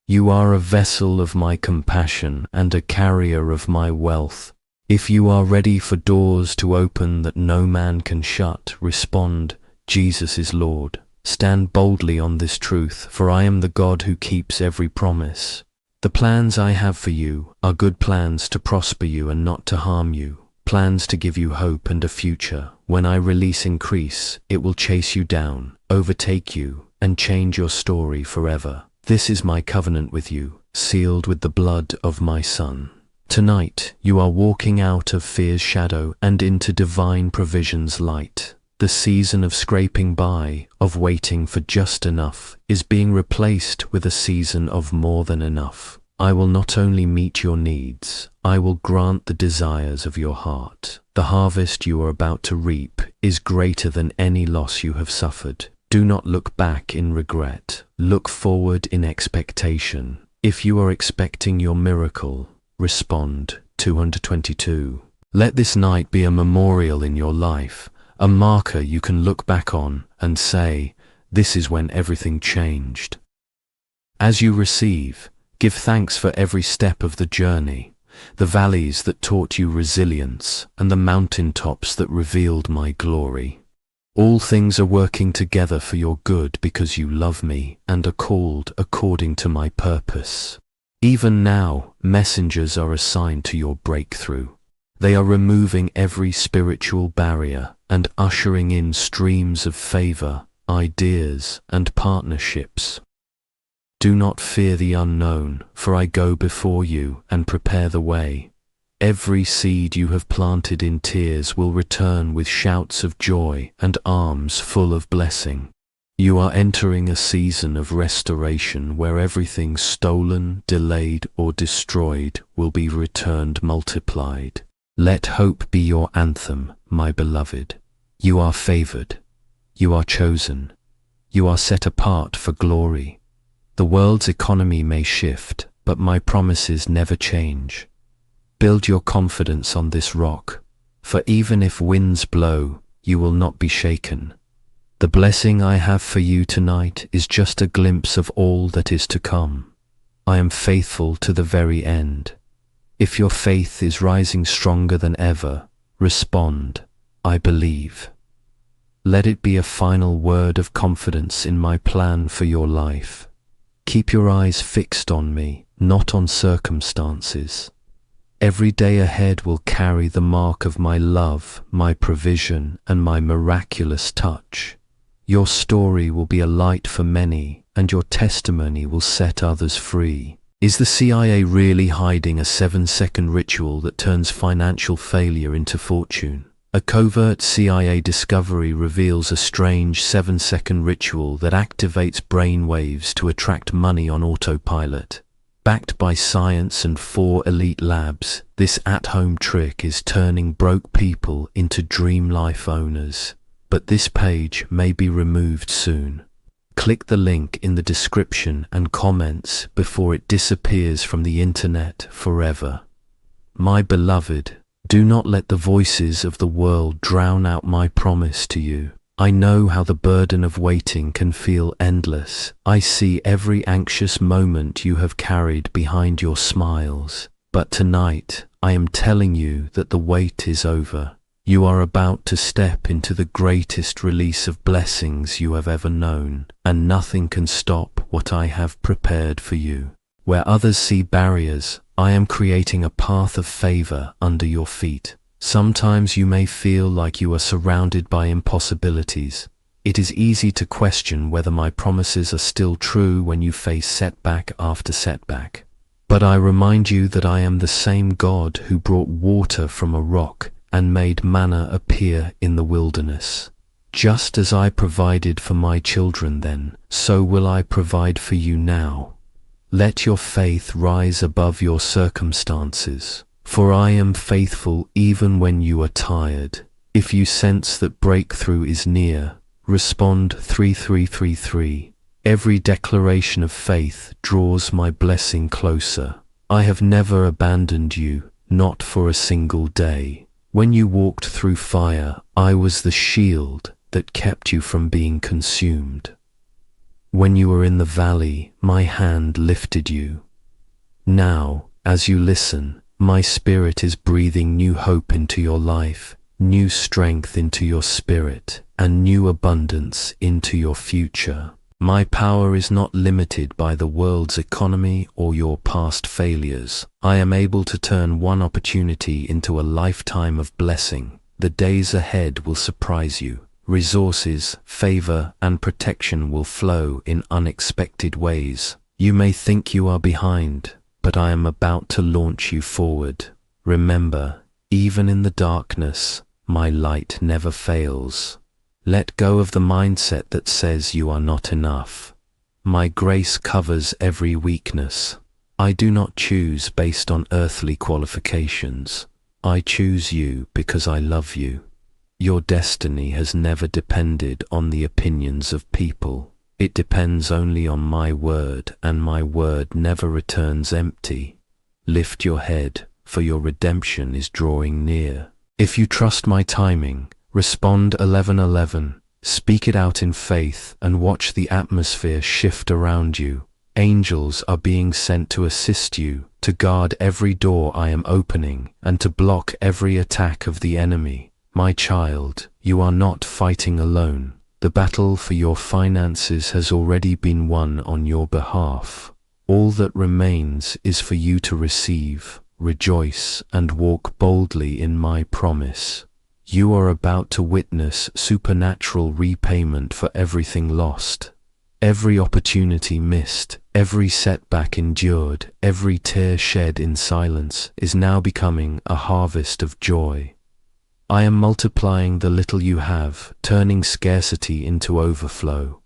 You are a vessel of my compassion and a carrier of my wealth. If you are ready for doors to open that no man can shut, respond, Jesus is Lord. Stand boldly on this truth, for I am the God who keeps every promise. The plans I have for you are good plans to prosper you and not to harm you, plans to give you hope and a future. When I release increase, it will chase you down, overtake you, and change your story forever. This is my covenant with you, sealed with the blood of my Son. Tonight, you are walking out of fear's shadow and into divine provision's light. The season of scraping by, of waiting for just enough, is being replaced with a season of more than enough. I will not only meet your needs, I will grant the desires of your heart. The harvest you are about to reap is greater than any loss you have suffered. Do not look back in regret. Look forward in expectation. If you are expecting your miracle, respond. 222. Let this night be a memorial in your life, a marker you can look back on and say, this is when everything changed. As you receive, give thanks for every step of the journey, the valleys that taught you resilience and the mountaintops that revealed my glory. All things are working together for your good because you love me and are called according to my purpose. Even now, messengers are assigned to your breakthrough. They are removing every spiritual barrier and ushering in streams of favor, ideas, and partnerships. Do not fear the unknown, for I go before you and prepare the way. Every seed you have planted in tears will return with shouts of joy and arms full of blessing. You are entering a season of restoration where everything stolen, delayed, or destroyed will be returned multiplied. Let hope be your anthem, my beloved. You are favored. You are chosen. You are set apart for glory. The world's economy may shift, but my promises never change. Build your confidence on this rock, for even if winds blow, you will not be shaken. The blessing I have for you tonight is just a glimpse of all that is to come. I am faithful to the very end. If your faith is rising stronger than ever, respond, I believe. Let it be a final word of confidence in my plan for your life. Keep your eyes fixed on me, not on circumstances. Every day ahead will carry the mark of my love, my provision, and my miraculous touch. Your story will be a light for many, and your testimony will set others free. Is the CIA really hiding a 7-second ritual that turns financial failure into fortune? A covert CIA discovery reveals a strange 7-second ritual that activates brain waves to attract money on autopilot. Backed by science and 4 elite labs, this at-home trick is turning broke people into dream life owners. But this page may be removed soon. Click the link in the description and comments before it disappears from the internet forever. My beloved, do not let the voices of the world drown out my promise to you. I know how the burden of waiting can feel endless. I see every anxious moment you have carried behind your smiles. But tonight, I am telling you that the wait is over. You are about to step into the greatest release of blessings you have ever known, and nothing can stop what I have prepared for you. Where others see barriers, I am creating a path of favor under your feet. Sometimes you may feel like you are surrounded by impossibilities. It is easy to question whether my promises are still true when you face setback after setback. But I remind you that I am the same God who brought water from a rock and made manna appear in the wilderness. Just as I provided for my children then, so will I provide for you now. Let your faith rise above your circumstances, for I am faithful even when you are tired. If you sense that breakthrough is near, respond 3333. Every declaration of faith draws my blessing closer. I have never abandoned you, not for a single day. When you walked through fire, I was the shield that kept you from being consumed. When you were in the valley, my hand lifted you. Now, as you listen, My Spirit is breathing new hope into your life, new strength into your spirit, and new abundance into your future. My power is not limited by the world's economy or your past failures. I am able to turn one opportunity into a lifetime of blessing. The days ahead will surprise you. Resources, favor, and protection will flow in unexpected ways. You may think you are behind, but I am about to launch you forward. Remember, even in the darkness, my light never fails. Let go of the mindset that says you are not enough. My grace covers every weakness. I do not choose based on earthly qualifications. I choose you because I love you. Your destiny has never depended on the opinions of people. It depends only on my word, and my word never returns empty. Lift your head, for your redemption is drawing near. If you trust my timing, respond 11:11. Speak it out in faith and watch the atmosphere shift around you. Angels are being sent to assist you, to guard every door I am opening, and to block every attack of the enemy. My child, you are not fighting alone. The battle for your finances has already been won on your behalf. All that remains is for you to receive, rejoice, and walk boldly in my promise. You are about to witness supernatural repayment for everything lost. Every opportunity missed, every setback endured, every tear shed in silence is now becoming a harvest of joy. I am multiplying the little you have, turning scarcity into overflow.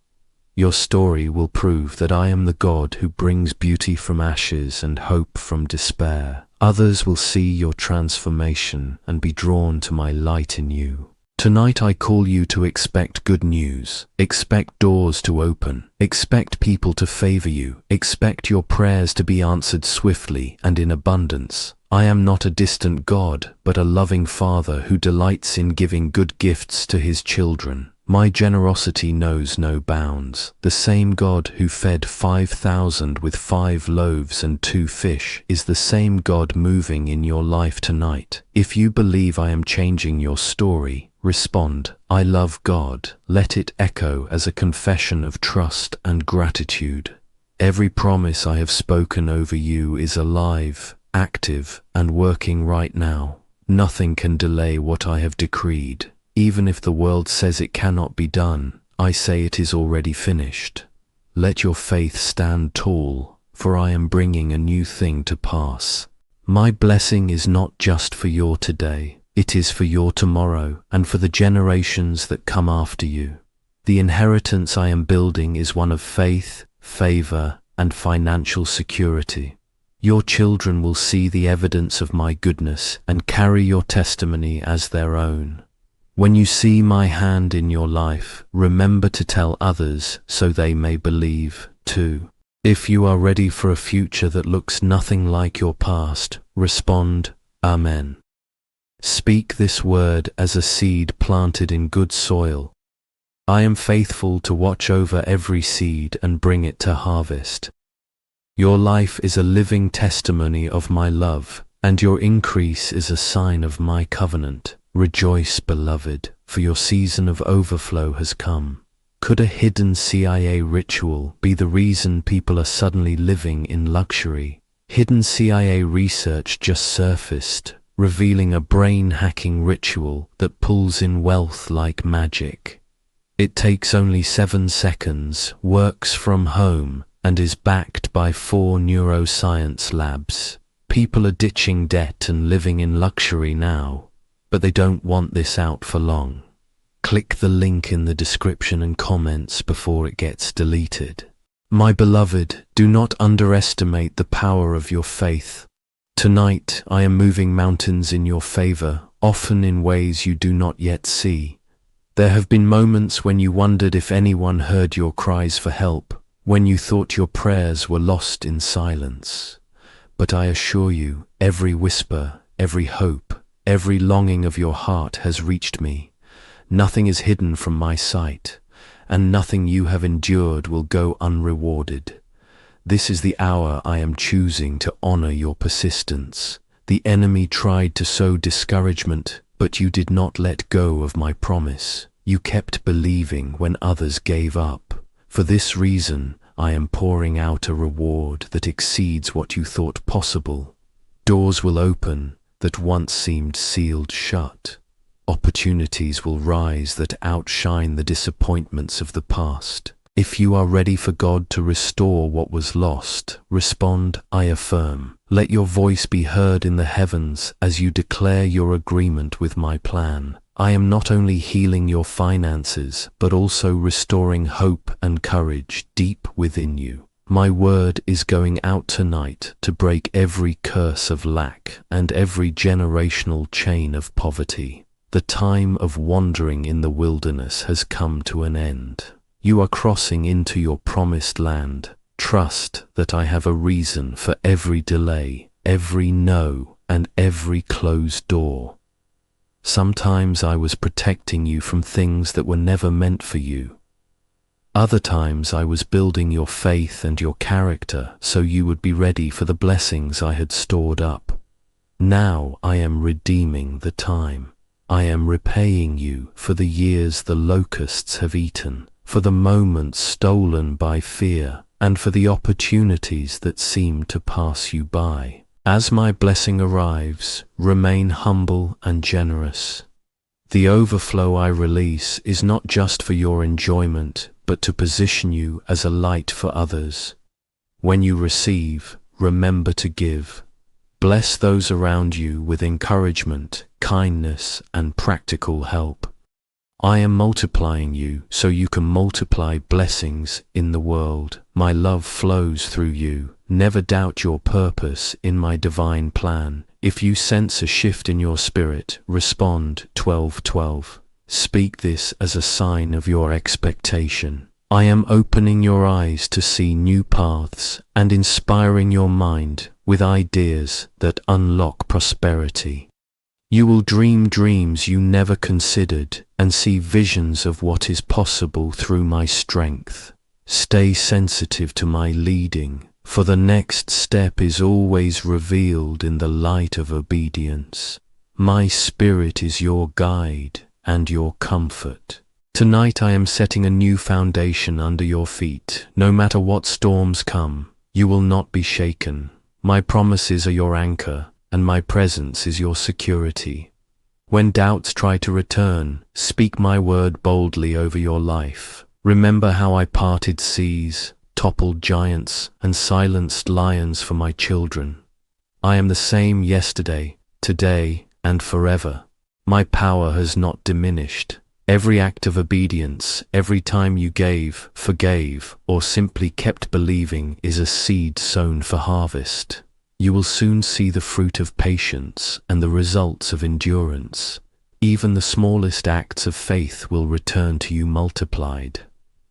Your story will prove that I am the God who brings beauty from ashes and hope from despair. Others will see your transformation and be drawn to my light in you. Tonight I call you to expect good news. Expect doors to open. Expect people to favor you. Expect your prayers to be answered swiftly and in abundance. I am not a distant God, but a loving Father who delights in giving good gifts to his children. My generosity knows no bounds. The same God who fed 5,000 with 5 loaves and 2 fish is the same God moving in your life tonight. If you believe I am changing your story, respond, I love God. Let it echo as a confession of trust and gratitude. Every promise I have spoken over you is alive, active, and working right now. Nothing can delay what I have decreed. Even if the world says it cannot be done, I say it is already finished. Let your faith stand tall, for I am bringing a new thing to pass. My blessing is not just for your today, it is for your tomorrow and for the generations that come after you. The inheritance I am building is one of faith, favor, and financial security. Your children will see the evidence of my goodness and carry your testimony as their own. When you see my hand in your life, remember to tell others so they may believe too. If you are ready for a future that looks nothing like your past, respond, Amen. Speak this word as a seed planted in good soil. I am faithful to watch over every seed and bring it to harvest. Your life is a living testimony of my love, and your increase is a sign of my covenant. Rejoice, beloved, for your season of overflow has come. Could a hidden CIA ritual be the reason people are suddenly living in luxury? Hidden CIA research just surfaced, revealing a brain-hacking ritual that pulls in wealth like magic. It takes only 7 seconds, works from home, and is backed by 4 neuroscience labs. People are ditching debt and living in luxury now, but they don't want this out for long. Click the link in the description and comments before it gets deleted. My beloved, do not underestimate the power of your faith. Tonight, I am moving mountains in your favor, often in ways you do not yet see. There have been moments when you wondered if anyone heard your cries for help, when you thought your prayers were lost in silence. But I assure you, every whisper, every hope, every longing of your heart has reached me. Nothing is hidden from my sight, and nothing you have endured will go unrewarded. This is the hour I am choosing to honor your persistence. The enemy tried to sow discouragement, but you did not let go of my promise. You kept believing when others gave up. For this reason, I am pouring out a reward that exceeds what you thought possible. Doors will open that once seemed sealed shut. Opportunities will rise that outshine the disappointments of the past. If you are ready for God to restore what was lost, respond, I affirm. Let your voice be heard in the heavens as you declare your agreement with my plan. I am not only healing your finances, but also restoring hope and courage deep within you. My word is going out tonight to break every curse of lack and every generational chain of poverty. The time of wandering in the wilderness has come to an end. You are crossing into your promised land. Trust that I have a reason for every delay, every no, and every closed door. Sometimes I was protecting you from things that were never meant for you. Other times I was building your faith and your character so you would be ready for the blessings I had stored up. Now I am redeeming the time. I am repaying you for the years the locusts have eaten, for the moments stolen by fear, and for the opportunities that seem to pass you by. As my blessing arrives, remain humble and generous. The overflow I release is not just for your enjoyment, but to position you as a light for others. When you receive, remember to give. Bless those around you with encouragement, kindness, and practical help. I am multiplying you so you can multiply blessings in the world. My love flows through you. Never doubt your purpose in my divine plan. If you sense a shift in your spirit, respond 12:12. Speak this as a sign of your expectation. I am opening your eyes to see new paths and inspiring your mind with ideas that unlock prosperity. You will dream dreams you never considered and see visions of what is possible through my strength. Stay sensitive to my leading, for the next step is always revealed in the light of obedience. My spirit is your guide and your comfort. Tonight I am setting a new foundation under your feet. No matter what storms come, you will not be shaken. My promises are your anchor, and my presence is your security. When doubts try to return, speak my word boldly over your life. Remember how I parted seas, toppled giants, and silenced lions for my children. I am the same yesterday, today, and forever. My power has not diminished. Every act of obedience, every time you gave, forgave, or simply kept believing is a seed sown for harvest. You will soon see the fruit of patience and the results of endurance. Even the smallest acts of faith will return to you multiplied.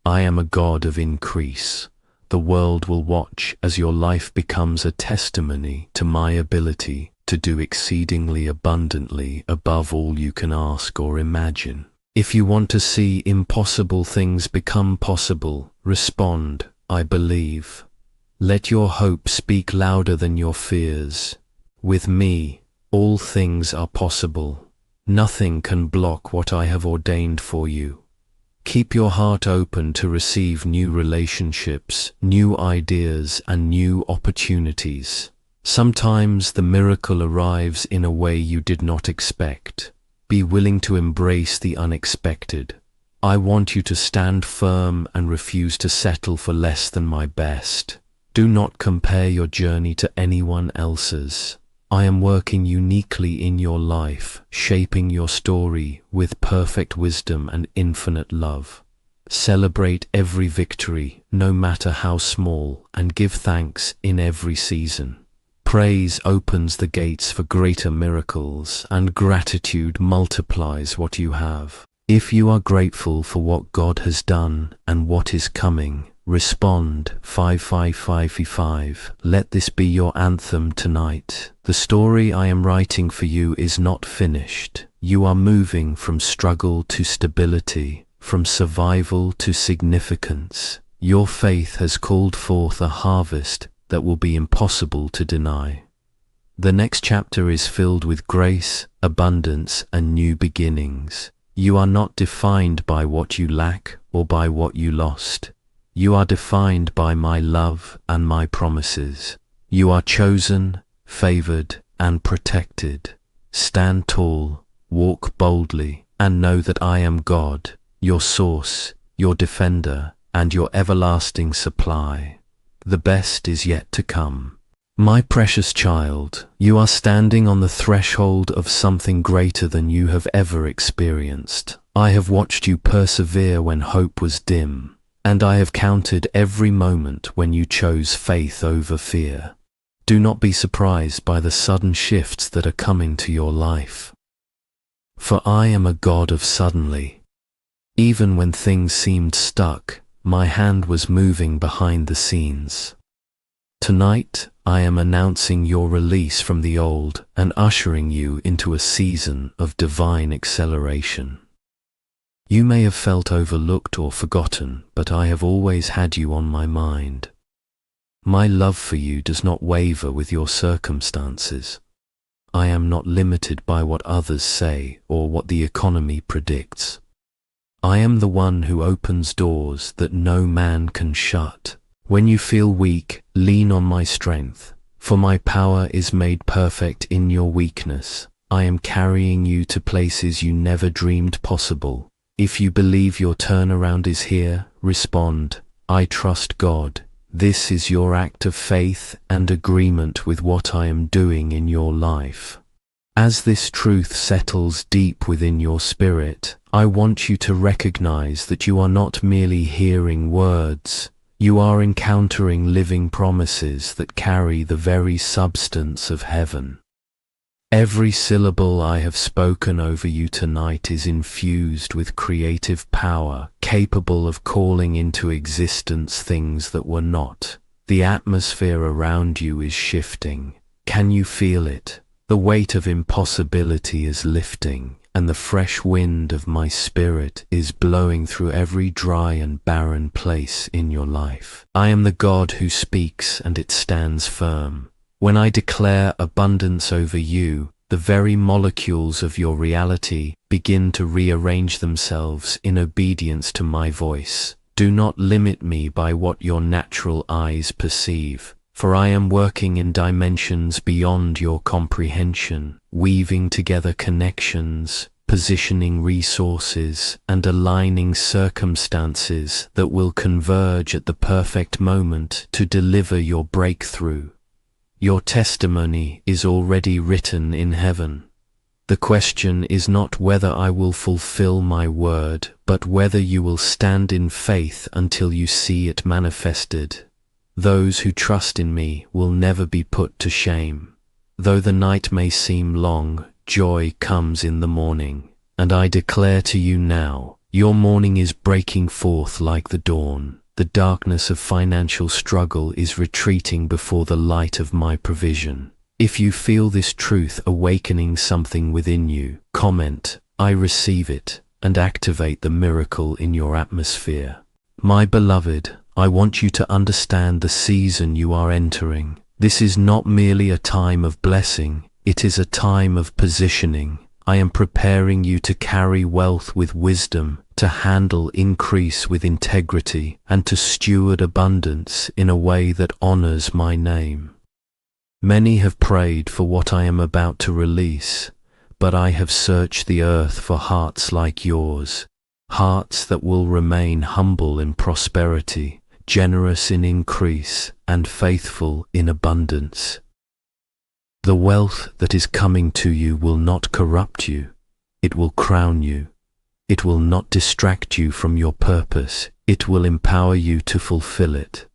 I am a God of increase. The world will watch as your life becomes a testimony to my ability to do exceedingly abundantly above all you can ask or imagine. If you want to see impossible things become possible, respond, I believe. Let your hope speak louder than your fears. With me, all things are possible. Nothing can block what I have ordained for you. Keep your heart open to receive new relationships, new ideas, and new opportunities. Sometimes the miracle arrives in a way you did not expect. Be willing to embrace the unexpected. I want you to stand firm and refuse to settle for less than my best. Do not compare your journey to anyone else's. I am working uniquely in your life, shaping your story with perfect wisdom and infinite love. Celebrate every victory, no matter how small, and give thanks in every season. Praise opens the gates for greater miracles, and gratitude multiplies what you have. If you are grateful for what God has done and what is coming, respond 55555. Let this be your anthem tonight. The story I am writing for you is not finished. You are moving from struggle to stability, from survival to significance. Your faith has called forth a harvest that will be impossible to deny. The next chapter is filled with grace, abundance, and new beginnings. You are not defined by what you lack or by what you lost. You are defined by my love and my promises. You are chosen, favored, and protected. Stand tall, walk boldly, and know that I am God, your source, your defender, and your everlasting supply. The best is yet to come. My precious child, you are standing on the threshold of something greater than you have ever experienced. I have watched you persevere when hope was dim, and I have counted every moment when you chose faith over fear. Do not be surprised by the sudden shifts that are coming to your life. For I am a God of suddenly. Even when things seemed stuck, my hand was moving behind the scenes. Tonight, I am announcing your release from the old and ushering you into a season of divine acceleration. You may have felt overlooked or forgotten, but I have always had you on my mind. My love for you does not waver with your circumstances. I am not limited by what others say or what the economy predicts. I am the one who opens doors that no man can shut. When you feel weak, lean on my strength, for my power is made perfect in your weakness. I am carrying you to places you never dreamed possible. If you believe your turnaround is here, respond, I trust God. This is your act of faith and agreement with what I am doing in your life. As this truth settles deep within your spirit, I want you to recognize that you are not merely hearing words. You are encountering living promises that carry the very substance of heaven. Every syllable I have spoken over you tonight is infused with creative power, capable of calling into existence things that were not. The atmosphere around you is shifting. Can you feel it? The weight of impossibility is lifting, and the fresh wind of my spirit is blowing through every dry and barren place in your life. I am the God who speaks, and it stands firm. When I declare abundance over you, the very molecules of your reality begin to rearrange themselves in obedience to my voice. Do not limit me by what your natural eyes perceive, for I am working in dimensions beyond your comprehension, weaving together connections, positioning resources, and aligning circumstances that will converge at the perfect moment to deliver your breakthrough. Your testimony is already written in heaven. The question is not whether I will fulfill my word, but whether you will stand in faith until you see it manifested. Those who trust in me will never be put to shame. Though the night may seem long, joy comes in the morning. And I declare to you now, your morning is breaking forth like the dawn. The darkness of financial struggle is retreating before the light of my provision. If you feel this truth awakening something within you, comment, I receive it, and activate the miracle in your atmosphere. My beloved, I want you to understand the season you are entering. This is not merely a time of blessing, it is a time of positioning. I am preparing you to carry wealth with wisdom, to handle increase with integrity, and to steward abundance in a way that honors my name. Many have prayed for what I am about to release, but I have searched the earth for hearts like yours, hearts that will remain humble in prosperity, generous in increase, and faithful in abundance. The wealth that is coming to you will not corrupt you, it will crown you. It will not distract you from your purpose, it will empower you to fulfill it.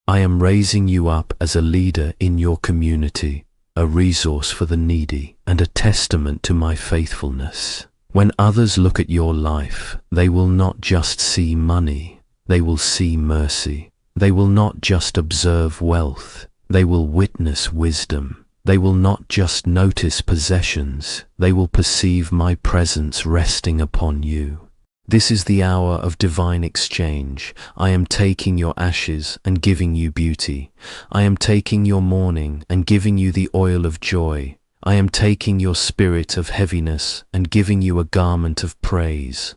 I am raising you up as a leader in your community, a resource for the needy, and a testament to my faithfulness. When others look at your life, they will not just see money, they will see mercy. They will not just observe wealth, they will witness wisdom. They will not just notice possessions, they will perceive my presence resting upon you. This is the hour of divine exchange. I am taking your ashes and giving you beauty. I am taking your mourning and giving you the oil of joy. I am taking your spirit of heaviness and giving you a garment of praise.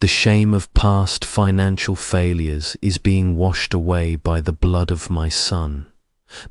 The shame of past financial failures is being washed away by the blood of my Son.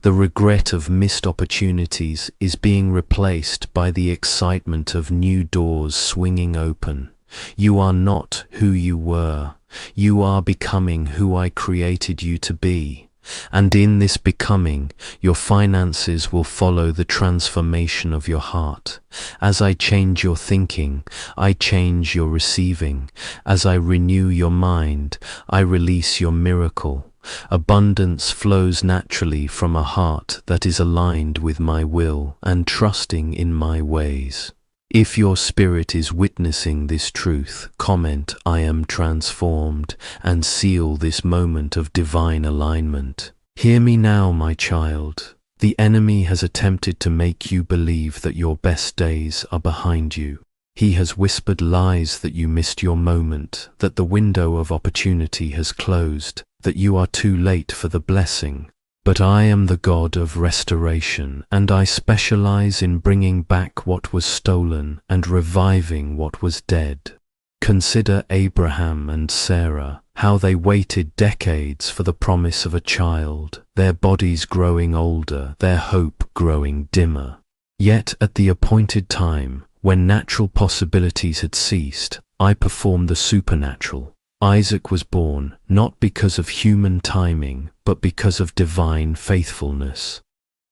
The regret of missed opportunities is being replaced by the excitement of new doors swinging open. You are not who you were. You are becoming who I created you to be. And in this becoming, your finances will follow the transformation of your heart. As I change your thinking, I change your receiving. As I renew your mind, I release your miracle. Abundance flows naturally from a heart that is aligned with my will and trusting in my ways. If your spirit is witnessing this truth, comment "I am transformed" and seal this moment of divine alignment. Hear me now, my child. The enemy has attempted to make you believe that your best days are behind you. He has whispered lies that you missed your moment, that the window of opportunity has closed, that you are too late for the blessing. But I am the God of restoration, and I specialize in bringing back what was stolen and reviving what was dead. Consider Abraham and Sarah, how they waited decades for the promise of a child, their bodies growing older, their hope growing dimmer. Yet at the appointed time, when natural possibilities had ceased, I performed the supernatural. Isaac was born, not because of human timing, but because of divine faithfulness.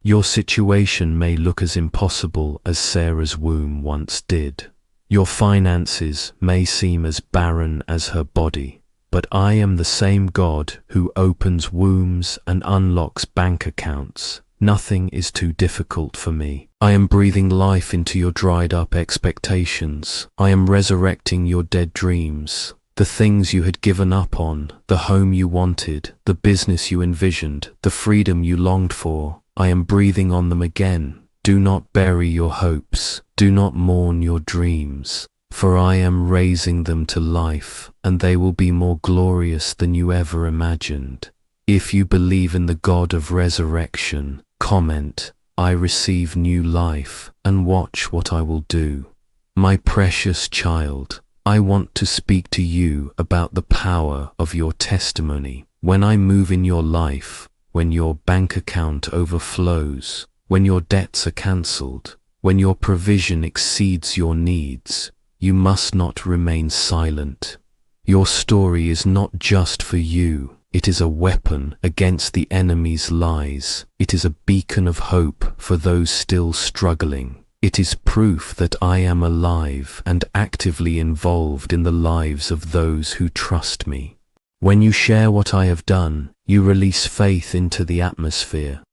Your situation may look as impossible as Sarah's womb once did. Your finances may seem as barren as her body, but I am the same God who opens wombs and unlocks bank accounts. Nothing is too difficult for me. I am breathing life into your dried up expectations. I am resurrecting your dead dreams. The things you had given up on, the home you wanted, the business you envisioned, the freedom you longed for, I am breathing on them again. Do not bury your hopes, do not mourn your dreams, for I am raising them to life, and they will be more glorious than you ever imagined. If you believe in the God of resurrection, comment, "I receive new life," and watch what I will do. My precious child, I want to speak to you about the power of your testimony. When I move in your life, when your bank account overflows, when your debts are cancelled, when your provision exceeds your needs, you must not remain silent. Your story is not just for you. It is a weapon against the enemy's lies. It is a beacon of hope for those still struggling. It is proof that I am alive and actively involved in the lives of those who trust me. When you share what I have done, you release faith into the atmosphere.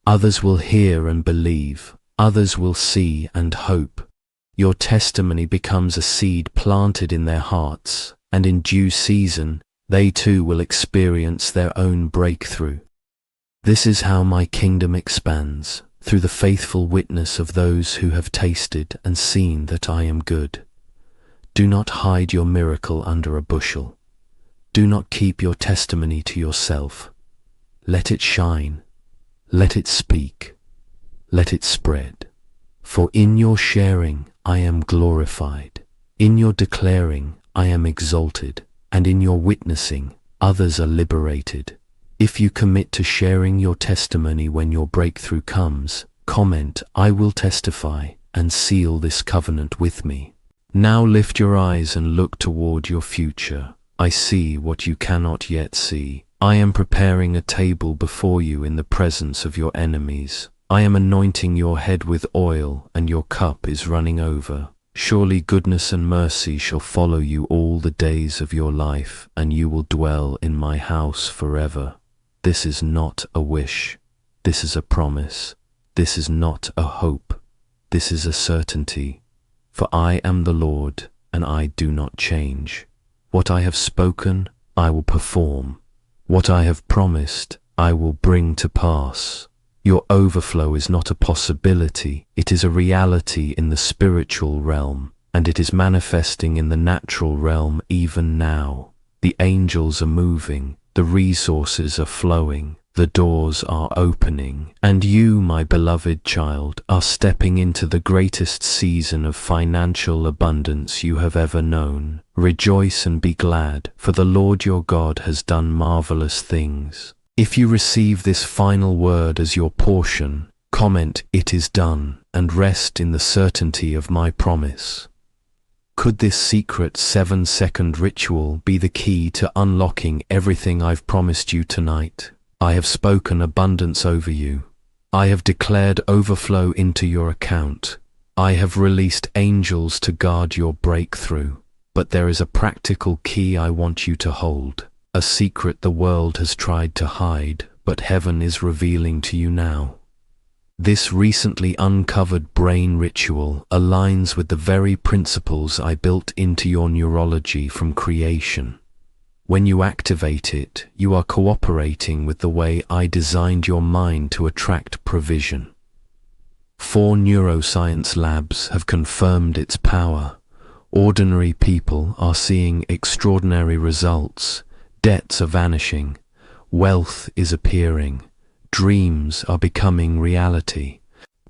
Others will hear and believe. Others will see and hope. Your testimony becomes a seed planted in their hearts, and in due season, they too will experience their own breakthrough. This is how my kingdom expands, through the faithful witness of those who have tasted and seen that I am good. Do not hide your miracle under a bushel. Do not keep your testimony to yourself. Let it shine. Let it speak. Let it spread. For in your sharing I am glorified. In your declaring I am exalted. And in your witnessing others are liberated. If you commit to sharing your testimony when your breakthrough comes, comment, "I will testify," and seal this covenant with me. Now lift your eyes and look toward your future. I see what you cannot yet see. I am preparing a table before you in the presence of your enemies. I am anointing your head with oil, and your cup is running over. Surely goodness and mercy shall follow you all the days of your life, and you will dwell in my house forever. This is not a wish. This is a promise. This is not a hope. This is a certainty. For I am the Lord, and I do not change. What I have spoken, I will perform. What I have promised, I will bring to pass. Your overflow is not a possibility, it is a reality in the spiritual realm. and it is manifesting in the natural realm even now. The angels are moving, the resources are flowing, the doors are opening, and you, my beloved child, are stepping into the greatest season of financial abundance you have ever known. Rejoice and be glad, for the Lord your God has done marvelous things. If you receive this final word as your portion, comment "It is done," and rest in the certainty of my promise. Could this secret 7-second ritual be the key to unlocking everything I've promised you tonight? I have spoken abundance over you. I have declared overflow into your account. I have released angels to guard your breakthrough. But there is a practical key I want you to hold, a secret the world has tried to hide, but heaven is revealing to you now. This recently uncovered brain ritual aligns with the very principles I built into your neurology from creation. When you activate it, you are cooperating with the way I designed your mind to attract provision. 4 neuroscience labs have confirmed its power. Ordinary people are seeing extraordinary results. Debts are vanishing. Wealth is appearing. Dreams are becoming reality.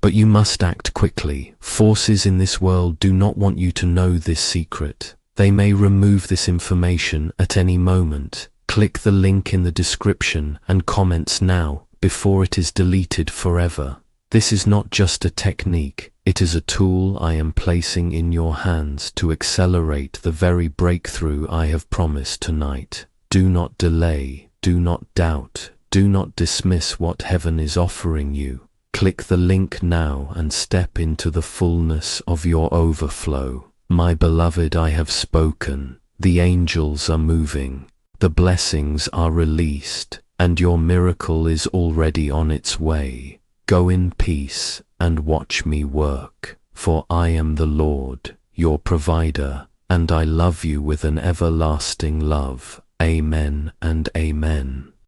But you must act quickly. Forces in this world do not want you to know this secret. They may remove this information at any moment. Click the link in the description and comments now before it is deleted forever. This is not just a technique, it is a tool I am placing in your hands to accelerate the very breakthrough I have promised tonight. Do not delay, do not doubt, do not dismiss what heaven is offering you. Click the link now and step into the fullness of your overflow. My beloved, I have spoken. The angels are moving. The blessings are released, and your miracle is already on its way. Go in peace and watch me work, for I am the Lord, your provider, and I love you with an everlasting love. Amen and amen.